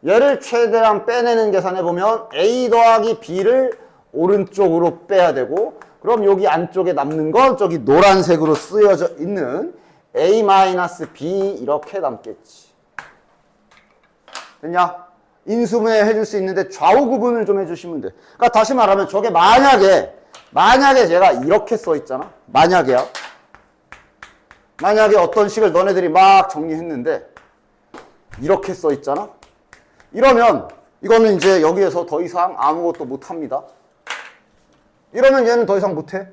Speaker 1: 얘를 최대한 빼내는 계산해보면 A 더하기 B를 오른쪽으로 빼야 되고 그럼 여기 안쪽에 남는 건 저기 노란색으로 쓰여져 있는 A-B 이렇게 남겠지. 됐냐? 인수분해 해줄 수 있는데 좌우 구분을 좀 해주시면 돼. 그러니까 다시 말하면 저게 만약에 제가 이렇게 써 있잖아. 만약에 어떤 식을 너네들이 막 정리했는데 이렇게 써 있잖아. 이러면 이거는 이제 여기에서 더 이상 아무것도 못합니다. 이러면 얘는 더 이상 못해.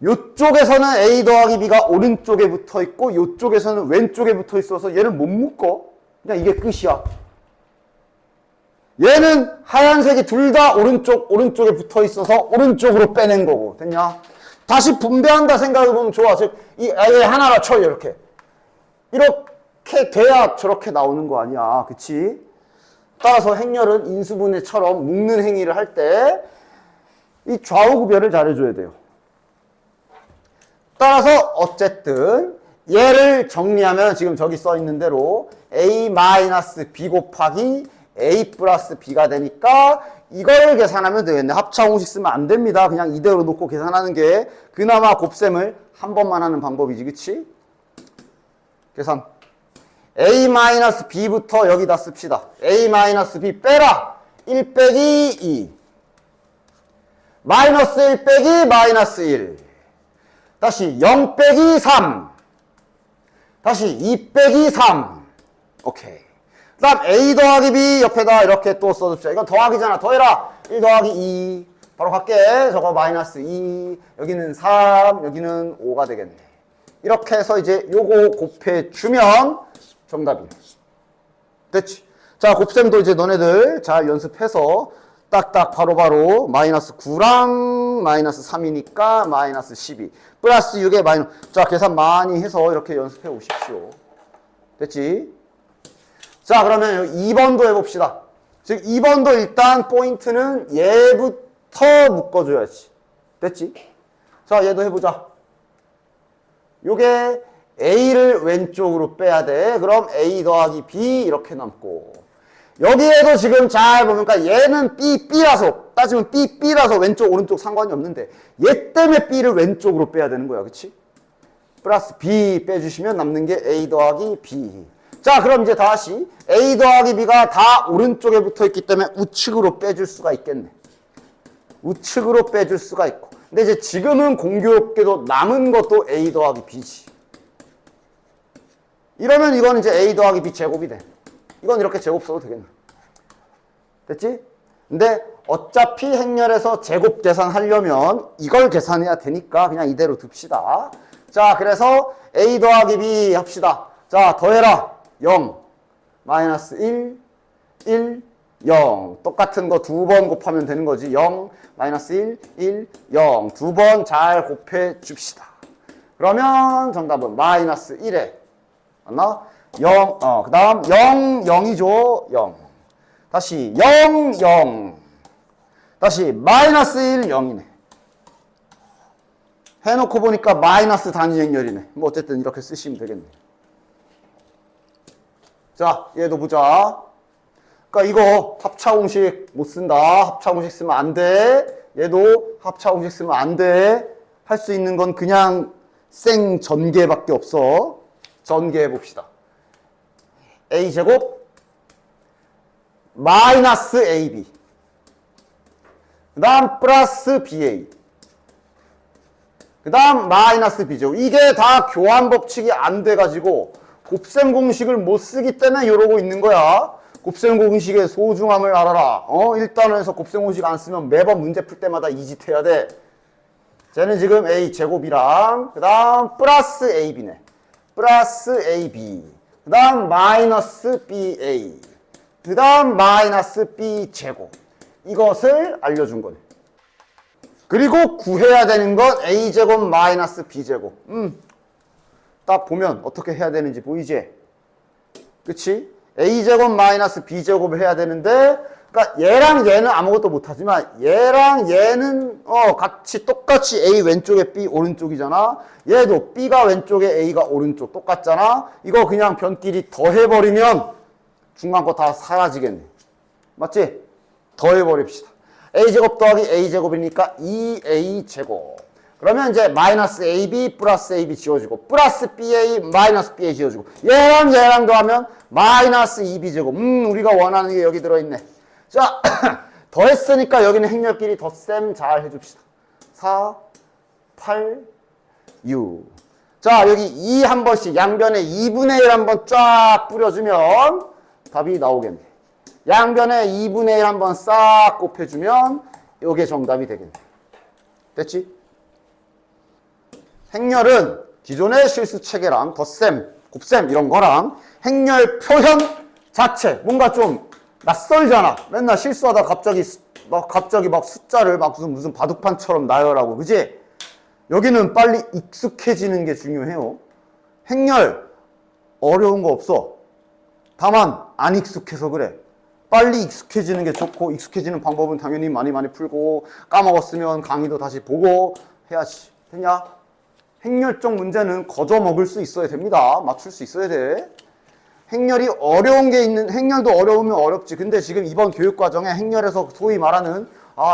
Speaker 1: 이쪽에서는 A 더하기 B가 오른쪽에 붙어 있고 이쪽에서는 왼쪽에 붙어 있어서 얘를 못 묶어. 그냥 이게 끝이야. 얘는 하얀색이 둘 다 오른쪽에 붙어 있어서 오른쪽으로 빼낸 거고. 됐냐? 다시 분배한다 생각해보면 좋아. 즉, 이 A 하나라 쳐, 이렇게. 이렇게 돼야 저렇게 나오는 거 아니야. 그치? 따라서 행렬은 인수분해처럼 묶는 행위를 할 때 이 좌우 구별을 잘해줘야 돼요. 따라서 어쨌든 얘를 정리하면 지금 저기 써 있는 대로 A-B 곱하기 A 플러스 B가 되니까 이걸 계산하면 되겠네. 합차공식 쓰면 안 됩니다. 그냥 이대로 놓고 계산하는 게 그나마 곱셈을 한 번만 하는 방법이지. 그치? 계산. A-B부터 여기다 씁시다. A-B 빼라. 1 빼기 2. 마이너스 1 빼기 마이너스 1. 다시 0 빼기 3. 다시 2 빼기 3. 오케이. 그 다음 A 더하기 B 옆에다 이렇게 또 써줍시다. 이건 더하기잖아. 더해라. 1 더하기 2. 바로 갈게. 저거 마이너스 2. 여기는 3. 여기는 5가 되겠네. 이렇게 해서 이제 요거 곱해주면 정답이네. 됐지? 자, 곱셈도 이제 너네들 잘 연습해서 딱딱 바로바로 마이너스 9랑 마이너스 3이니까 마이너스 12. 플러스 6에 마이너스. 자, 계산 많이 해서 이렇게 연습해 오십시오. 됐지? 자, 그러면 2번도 해봅시다. 즉, 2번도 일단 포인트는 얘부터 묶어줘야지. 됐지? 자, 얘도 해보자. 요게 A를 왼쪽으로 빼야 돼. 그럼 A 더하기 B 이렇게 남고. 여기에도 지금 잘 보니까 얘는 B라서 따지면 B라서 왼쪽 오른쪽 상관이 없는데 얘 때문에 B를 왼쪽으로 빼야 되는 거야. 그치? 플러스 B 빼주시면 남는 게 A 더하기 B. 자, 그럼 이제 다시 A 더하기 B가 다 오른쪽에 붙어 있기 때문에 우측으로 빼줄 수가 있겠네. 우측으로 빼줄 수가 있고. 근데 이제 지금은 공교롭게도 남은 것도 A 더하기 B지. 이러면 이건 이제 A 더하기 B 제곱이 돼. 이건 이렇게 제곱 써도 되겠네. 됐지? 근데 어차피 행렬에서 제곱 계산하려면 이걸 계산해야 되니까 그냥 이대로 둡시다. 자, 그래서 A 더하기 B 합시다. 자, 더해라. 0, 마이너스 1, 1, 0. 똑같은 거 두 번 곱하면 되는 거지. 0, 마이너스 1, 1, 0. 두 번 잘 곱해 줍시다. 그러면 정답은 마이너스 1에 맞나? 0, 그 다음 0, 0이죠. 0. 다시 0, 0. 다시 마이너스 1, 0이네. 해놓고 보니까 마이너스 단위 행렬이네. 뭐 어쨌든 이렇게 쓰시면 되겠네. 자, 얘도 보자. 그러니까 이거 합차공식 못 쓴다. 합차공식 쓰면 안 돼. 얘도 합차공식 쓰면 안 돼. 할 수 있는 건 그냥 생 전개밖에 없어. 전개해 봅시다. A제곱 마이너스 AB 그 다음 플러스 BA 그 다음 마이너스 B제곱. 이게 다 교환 법칙이 안 돼가지고 곱셈 공식을 못 쓰기 때문에 이러고 있는 거야. 곱셈 공식의 소중함을 알아라. 1단원에서 곱셈 공식 안 쓰면 매번 문제 풀 때마다 이 짓 해야 돼. 쟤는 지금 a 제곱이랑 그 다음 플러스 ab네. 플러스 ab. 그 다음 마이너스 ba. 그 다음 마이너스 b 제곱. 이것을 알려준 거네. 그리고 구해야 되는 건 a 제곱 마이너스 b 제곱. 딱 보면 어떻게 해야 되는지 보이지? 그치? a 제곱 마이너스 b 제곱을 해야 되는데, 그러니까 얘랑 얘는 아무것도 못하지만 얘랑 얘는 같이 똑같이 a 왼쪽에 b 오른쪽이잖아. 얘도 b가 왼쪽에 a가 오른쪽 똑같잖아. 이거 그냥 변끼리 더해버리면 중간 거 다 사라지겠네. 맞지? 더해버립시다. a제곱 더하기 a제곱이니까 2a제곱. 그러면 이제 마이너스 ab 플러스 ab 지워지고 플러스 ba 마이너스 ba 지워지고 얘랑 얘랑 더하면 마이너스 2b제곱. 우리가 원하는 게 여기 들어있네. 자, 더했으니까 여기는 행렬끼리 덧셈 잘 해줍시다. 4, 8, 6. 자, 여기 2 한 번씩 양변에 2분의 1 한 번 쫙 뿌려주면 답이 나오겠네. 양변에 2분의 1 한 번 싹 곱해주면 이게 정답이 되겠네. 됐지? 행렬은 기존의 실수 체계랑 덧셈, 곱셈 이런 거랑 행렬 표현 자체 뭔가 좀 낯설잖아. 맨날 실수하다 갑자기 막 숫자를 막 무슨 바둑판처럼 나열하고, 그지? 여기는 빨리 익숙해지는 게 중요해요. 행렬 어려운 거 없어. 다만 안 익숙해서 그래. 빨리 익숙해지는 게 좋고, 익숙해지는 방법은 당연히 많이 풀고, 까먹었으면 강의도 다시 보고 해야지. 됐냐? 행렬적 문제는 거저 먹을 수 있어야 됩니다. 맞출 수 있어야 돼. 행렬이 어려운 게 있는, 행렬도 어려우면 어렵지. 근데 지금 이번 교육과정에 행렬에서 소위 말하는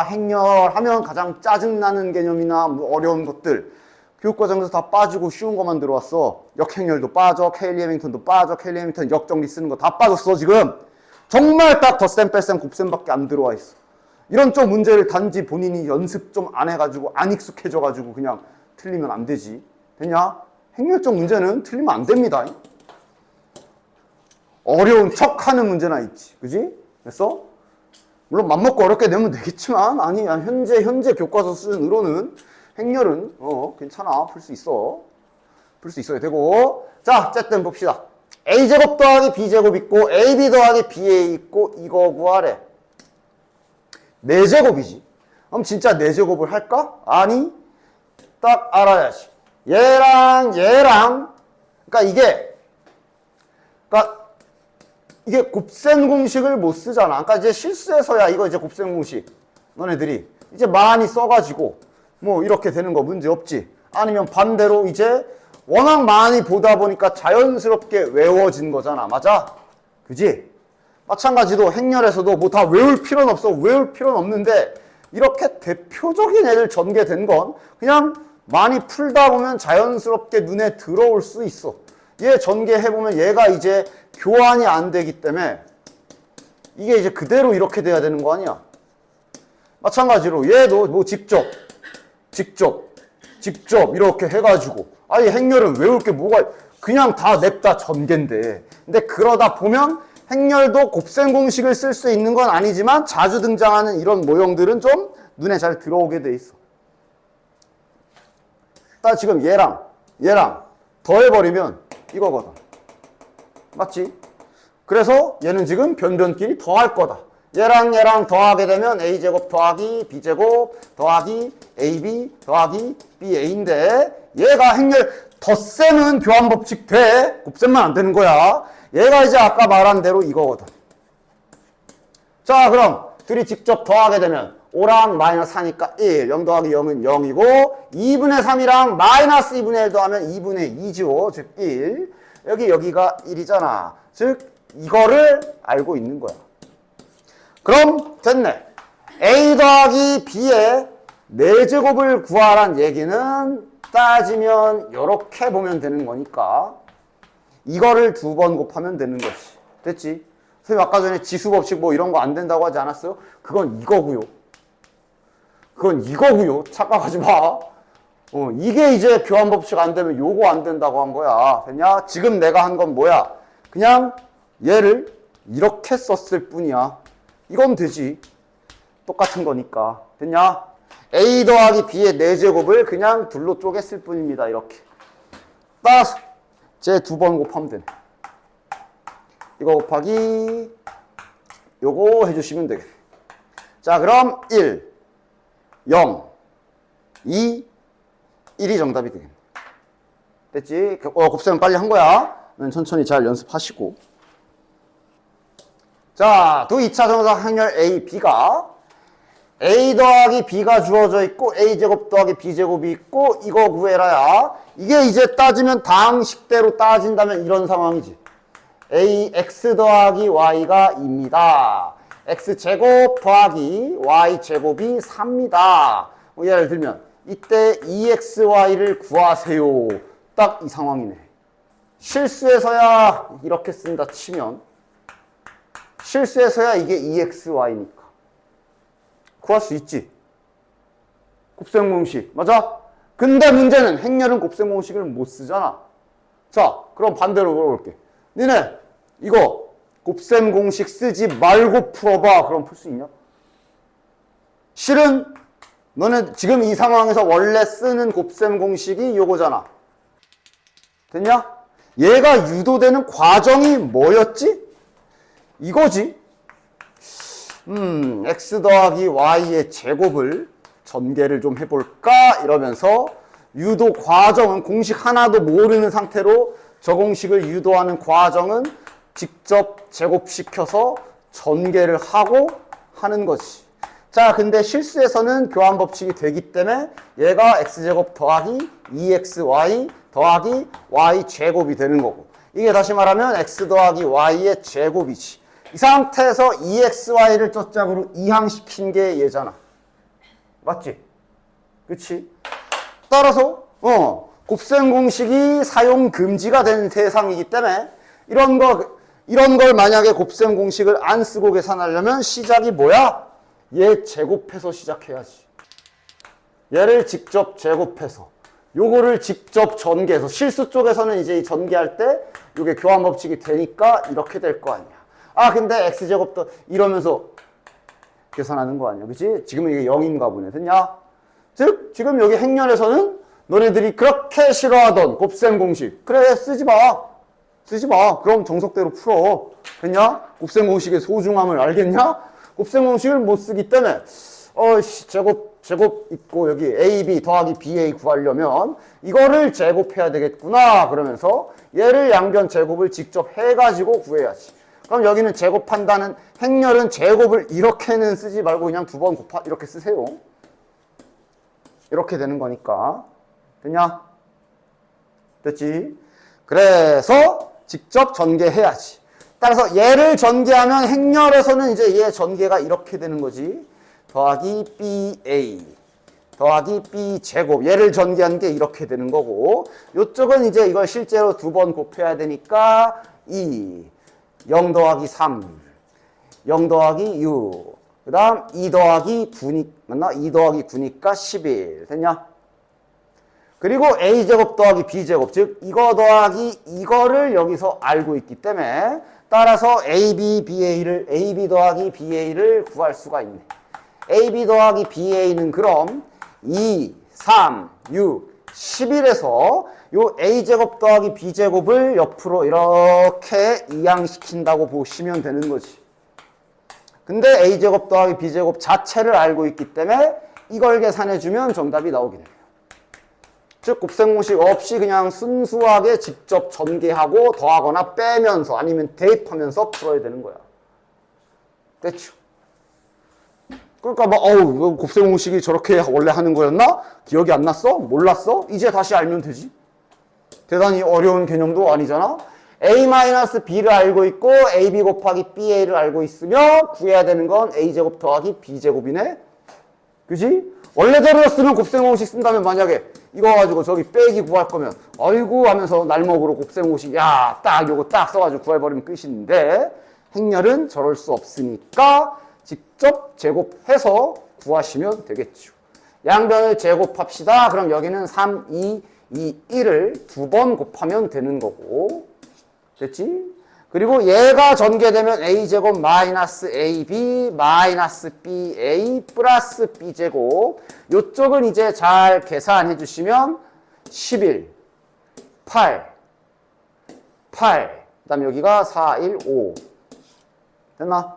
Speaker 1: 행렬하면 가장 짜증나는 개념이나 뭐 어려운 것들 교육과정에서 다 빠지고 쉬운 것만 들어왔어. 역행렬도 빠져, 케일리 해밍턴도 빠져, 케일리 해밍턴 역정리 쓰는 거 다 빠졌어 지금. 정말 딱 덧셈, 뺄셈, 곱셈밖에 안 들어와 있어. 이런 쪽 문제를 단지 본인이 연습 좀 안 해가지고 안 익숙해져가지고 그냥 틀리면 안 되지. 됐냐? 행렬적 문제는 틀리면 안 됩니다. 어려운 척 하는 문제나 있지. 그지? 됐어? 물론 맘먹고 어렵게 내면 되겠지만, 아니, 현재 교과서 수준으로는 행렬은, 괜찮아. 풀 수 있어. 풀 수 있어야 되고. 자, 어쨌든 봅시다. a제곱 더하기 b제곱 있고, ab 더하기 ba 있고, 이거 구하래. 4제곱이지. 그럼 진짜 4제곱을 할까? 아니, 딱 알아야지. 얘랑, 그러니까 이게 곱셈 공식을 못 쓰잖아. 그러니까 이제 실수해서야 이거 이제 곱셈 공식 너네들이 이제 많이 써가지고 뭐 이렇게 되는 거 문제 없지. 아니면 반대로 이제 워낙 많이 보다 보니까 자연스럽게 외워진 거잖아. 맞아? 그지? 마찬가지로 행렬에서도 뭐 다 외울 필요는 없어. 외울 필요는 없는데 이렇게 대표적인 애들 전개된 건 그냥 많이 풀다 보면 자연스럽게 눈에 들어올 수 있어. 얘 전개해보면 얘가 이제 교환이 안 되기 때문에 이게 이제 그대로 이렇게 돼야 되는 거 아니야. 마찬가지로 얘도 뭐 직접 이렇게 해가지고 아니 행렬은 외울 게 뭐가 그냥 다 냅다 전개인데. 근데 그러다 보면 행렬도 곱셈 공식을 쓸 수 있는 건 아니지만 자주 등장하는 이런 모형들은 좀 눈에 잘 들어오게 돼 있어. 딱 지금 얘랑 더해버리면 이거거든. 맞지? 그래서 얘는 지금 변변끼리 더할 거다. 얘랑 더하게 되면 a제곱 더하기 b제곱 더하기 ab 더하기 ba인데 얘가 행렬 덧셈은 교환법칙 돼. 곱셈만 안 되는 거야. 얘가 이제 아까 말한 대로 이거거든. 자, 그럼 둘이 직접 더하게 되면 5랑 마이너스 4니까 1, 0 더하기 0은 0이고 2분의 3이랑 마이너스 2분의 1 더하면 2분의 2죠. 즉 1. 여기가 1이잖아. 즉 이거를 알고 있는 거야. 그럼 됐네. a 더하기 b의 4제곱을 구하란 얘기는 따지면 이렇게 보면 되는 거니까 이거를 2번 곱하면 되는 거지. 됐지? 선생님 아까 전에 지수법칙 뭐 이런 거 안 된다고 하지 않았어요? 그건 이거고요. 착각하지 마. 이게 이제 교환법칙 안 되면 요거 안 된다고 한 거야. 됐냐? 지금 내가 한 건 뭐야? 그냥 얘를 이렇게 썼을 뿐이야. 이건 되지. 똑같은 거니까. 됐냐? A 더하기 B의 4제곱을 그냥 둘로 쪼갰을 뿐입니다. 이렇게. 따라서 쟤 2번 곱하면 되네. 이거 곱하기 요거 해주시면 되겠네. 자, 그럼 1, 0, 2, 1이 정답이 되겠네. 됐지? 곱셈은 빨리 한 거야. 천천히 잘 연습하시고. 자, 두 2차 정사각 행렬 A, B가 A 더하기 B가 주어져 있고 A제곱 더하기 B제곱이 있고 이거 구해라야. 이게 이제 따지면 다항식대로 따진다면 이런 상황이지. X 더하기 Y가 2입니다. X제곱 더하기 Y제곱이 3입니다. 예를 들면 이때 2XY를 구하세요. 딱 이 상황이네. 실수해서야 이렇게 쓴다 치면 실수해서야 이게 2XY니까 구할 수 있지. 곱셈 공식 맞아? 근데 문제는 행렬은 곱셈 공식을 못 쓰잖아. 자, 그럼 반대로 물어볼게. 니네 이거 곱셈 공식 쓰지 말고 풀어봐. 그럼 풀 수 있냐? 실은 너네 지금 이 상황에서 원래 쓰는 곱셈 공식이 요거잖아. 됐냐? 얘가 유도되는 과정이 뭐였지? 이거지. X 더하기 Y의 제곱을 전개를 좀 해볼까? 이러면서 유도 과정은 공식 하나도 모르는 상태로 저 공식을 유도하는 과정은 직접 제곱시켜서 전개를 하고 하는 거지. 자, 근데 실수에서는 교환 법칙이 되기 때문에 얘가 X제곱 더하기 2XY 더하기 Y제곱이 되는 거고 이게 다시 말하면 X 더하기 Y의 제곱이지. 이 상태에서 2XY를 쩌짝으로 이항시킨 게 얘잖아. 맞지? 그치? 따라서 곱셈 공식이 사용 금지가 된 세상이기 때문에 이런 걸 만약에 곱셈 공식을 안 쓰고 계산하려면 시작이 뭐야? 얘 제곱해서 시작해야지. 얘를 직접 제곱해서 요거를 직접 전개해서 실수 쪽에서는 이제 이 전개할 때 요게 교환 법칙이 되니까 이렇게 될 거 아니야. 아, 근데 X제곱도 이러면서 계산하는 거 아니야. 그치? 지금은 이게 0인가 보네. 됐냐? 즉, 지금 여기 행렬에서는 너네들이 그렇게 싫어하던 곱셈 공식. 그래, 쓰지 마. 쓰지 마. 그럼 정석대로 풀어. 됐냐? 곱셈 공식의 소중함을 알겠냐? 곱셈 공식을 못 쓰기 때문에 제곱 있고 여기 AB 더하기 BA 구하려면 이거를 제곱해야 되겠구나. 그러면서 얘를 양변 제곱을 직접 해가지고 구해야지. 그럼 여기는 제곱한다는 행렬은 제곱을 이렇게는 쓰지 말고 그냥 2번 곱하 이렇게 쓰세요. 이렇게 되는 거니까. 됐냐? 됐지? 그래서 직접 전개해야지. 따라서 얘를 전개하면 행렬에서는 이제 얘 전개가 이렇게 되는 거지. 더하기 BA 더하기 B제곱. 얘를 전개한 게 이렇게 되는 거고 이쪽은 이제 이걸 실제로 2번 곱해야 되니까 0 더하기 3 0 더하기 6 그 다음 2 더하기 9 맞나? 2 더하기 9니까 11 됐냐? 그리고 A제곱 더하기 B제곱 즉 이거 더하기 이거를 여기서 알고 있기 때문에 따라서 AB 더하기 BA를 구할 수가 있네. AB 더하기 BA는 그럼 2, 3, 6, 11에서 요 A제곱 더하기 B제곱을 옆으로 이렇게 이항시킨다고 보시면 되는 거지. 근데 A제곱 더하기 B제곱 자체를 알고 있기 때문에 이걸 계산해주면 정답이 나오게 돼요. 즉 곱셈 공식 없이 그냥 순수하게 직접 전개하고 더하거나 빼면서 아니면 대입하면서 풀어야 되는 거야. 됐죠? 그러니까 곱셈 공식이 저렇게 원래 하는 거였나? 기억이 안 났어? 몰랐어? 이제 다시 알면 되지. 대단히 어려운 개념도 아니잖아. A-B를 알고 있고 AB 곱하기 BA를 알고 있으면 구해야 되는 건 A제곱 더하기 B제곱이네. 그지? 원래대로 쓰는 곱셈 공식 쓴다면 만약에 이거 가지고 저기 빼기 구할 거면 아이고 하면서 날먹으로 곱셈 공식 딱 요거 딱 써가지고 구해버리면 끝인데 행렬은 저럴 수 없으니까 직접 제곱해서 구하시면 되겠죠. 양변을 제곱합시다. 그럼 여기는 3, 2, 2, 1을 2번 곱하면 되는 거고 됐지? 그리고 얘가 전개되면 a제곱 마이너스 ab 마이너스 ba 플러스 b제곱. 요쪽은 이제 잘 계산해 주시면 11, 8, 그 다음에 여기가 4, 1, 5. 됐나?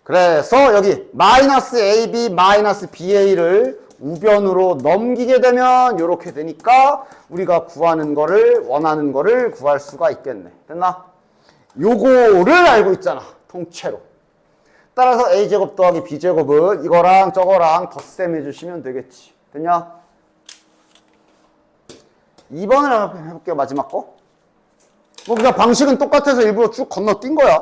Speaker 1: 그래서 여기 마이너스 ab 마이너스 ba를 우변으로 넘기게 되면 이렇게 되니까 우리가 구하는 거를, 원하는 거를 구할 수가 있겠네. 됐나? 요거를 알고 있잖아, 통째로. 따라서 a제곱 더하기 b제곱을 이거랑 저거랑 덧셈 해주시면 되겠지. 됐냐? 2번을 해볼게요, 마지막 거. 뭐 그냥 방식은 똑같아서 일부러 쭉 건너뛴 거야.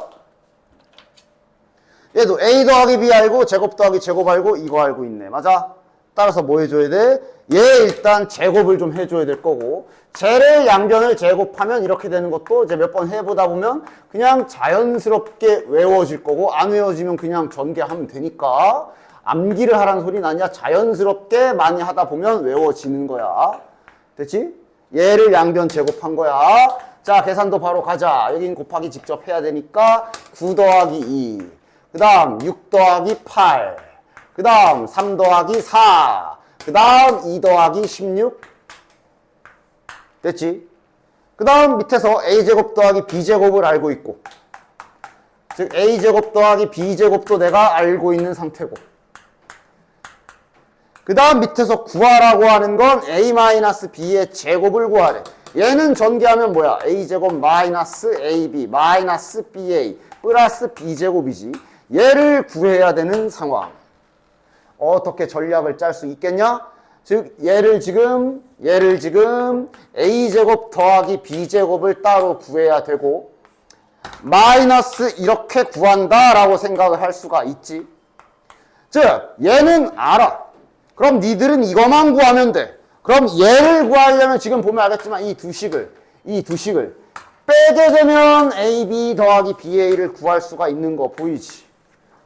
Speaker 1: 얘도 a 더하기 b 알고 제곱 더하기 제곱 알고 이거 알고 있네. 맞아? 따라서 뭐 해줘야 돼? 얘 일단 제곱을 좀 해줘야 될 거고, 쟤를 양변을 제곱하면 이렇게 되는 것도 이제 몇 번 해보다 보면 그냥 자연스럽게 외워질 거고, 안 외워지면 그냥 전개하면 되니까 암기를 하라는 소리는 아니야. 자연스럽게 많이 하다 보면 외워지는 거야. 됐지? 얘를 양변 제곱한 거야. 자, 계산도 바로 가자. 여긴 곱하기 직접 해야 되니까 9 더하기 2, 그 다음 6 더하기 8, 그 다음 3 더하기 4, 그 다음 2 더하기 16. 됐지? 그 다음 밑에서 a제곱 더하기 b제곱을 알고 있고, 즉 a제곱 더하기 b제곱도 내가 알고 있는 상태고, 그 다음 밑에서 구하라고 하는 건 a-b의 제곱을 구하래. 얘는 전개하면 뭐야? a제곱 마이너스 ab 마이너스 ba 플러스 b제곱이지. 얘를 구해야 되는 상황. 어떻게 전략을 짤 수 있겠냐? 즉 얘를 지금 a제곱 더하기 b제곱을 따로 구해야 되고, 마이너스 이렇게 구한다 라고 생각을 할 수가 있지. 즉 얘는 알아. 그럼 니들은 이것만 구하면 돼. 그럼 얘를 구하려면 지금 보면 알겠지만 이 두 식을 빼게 되면 ab 더하기 ba를 구할 수가 있는 거 보이지?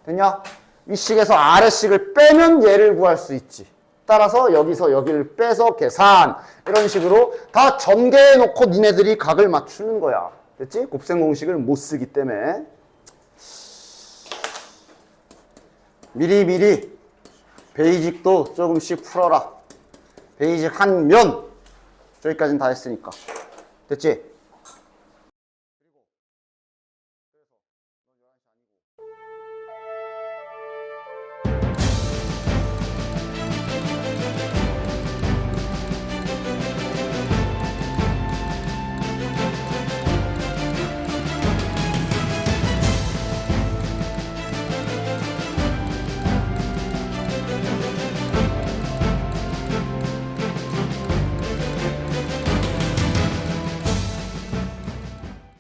Speaker 1: 됐냐? 이 식에서 아래식을 빼면 얘를 구할 수 있지. 따라서 여기서 여기를 빼서 계산, 이런 식으로 다 전개해 놓고 니네들이 각을 맞추는 거야. 됐지? 곱셈 공식을 못 쓰기 때문에 미리 베이직도 조금씩 풀어라. 베이직 한 면, 저기까지는 다 했으니까. 됐지?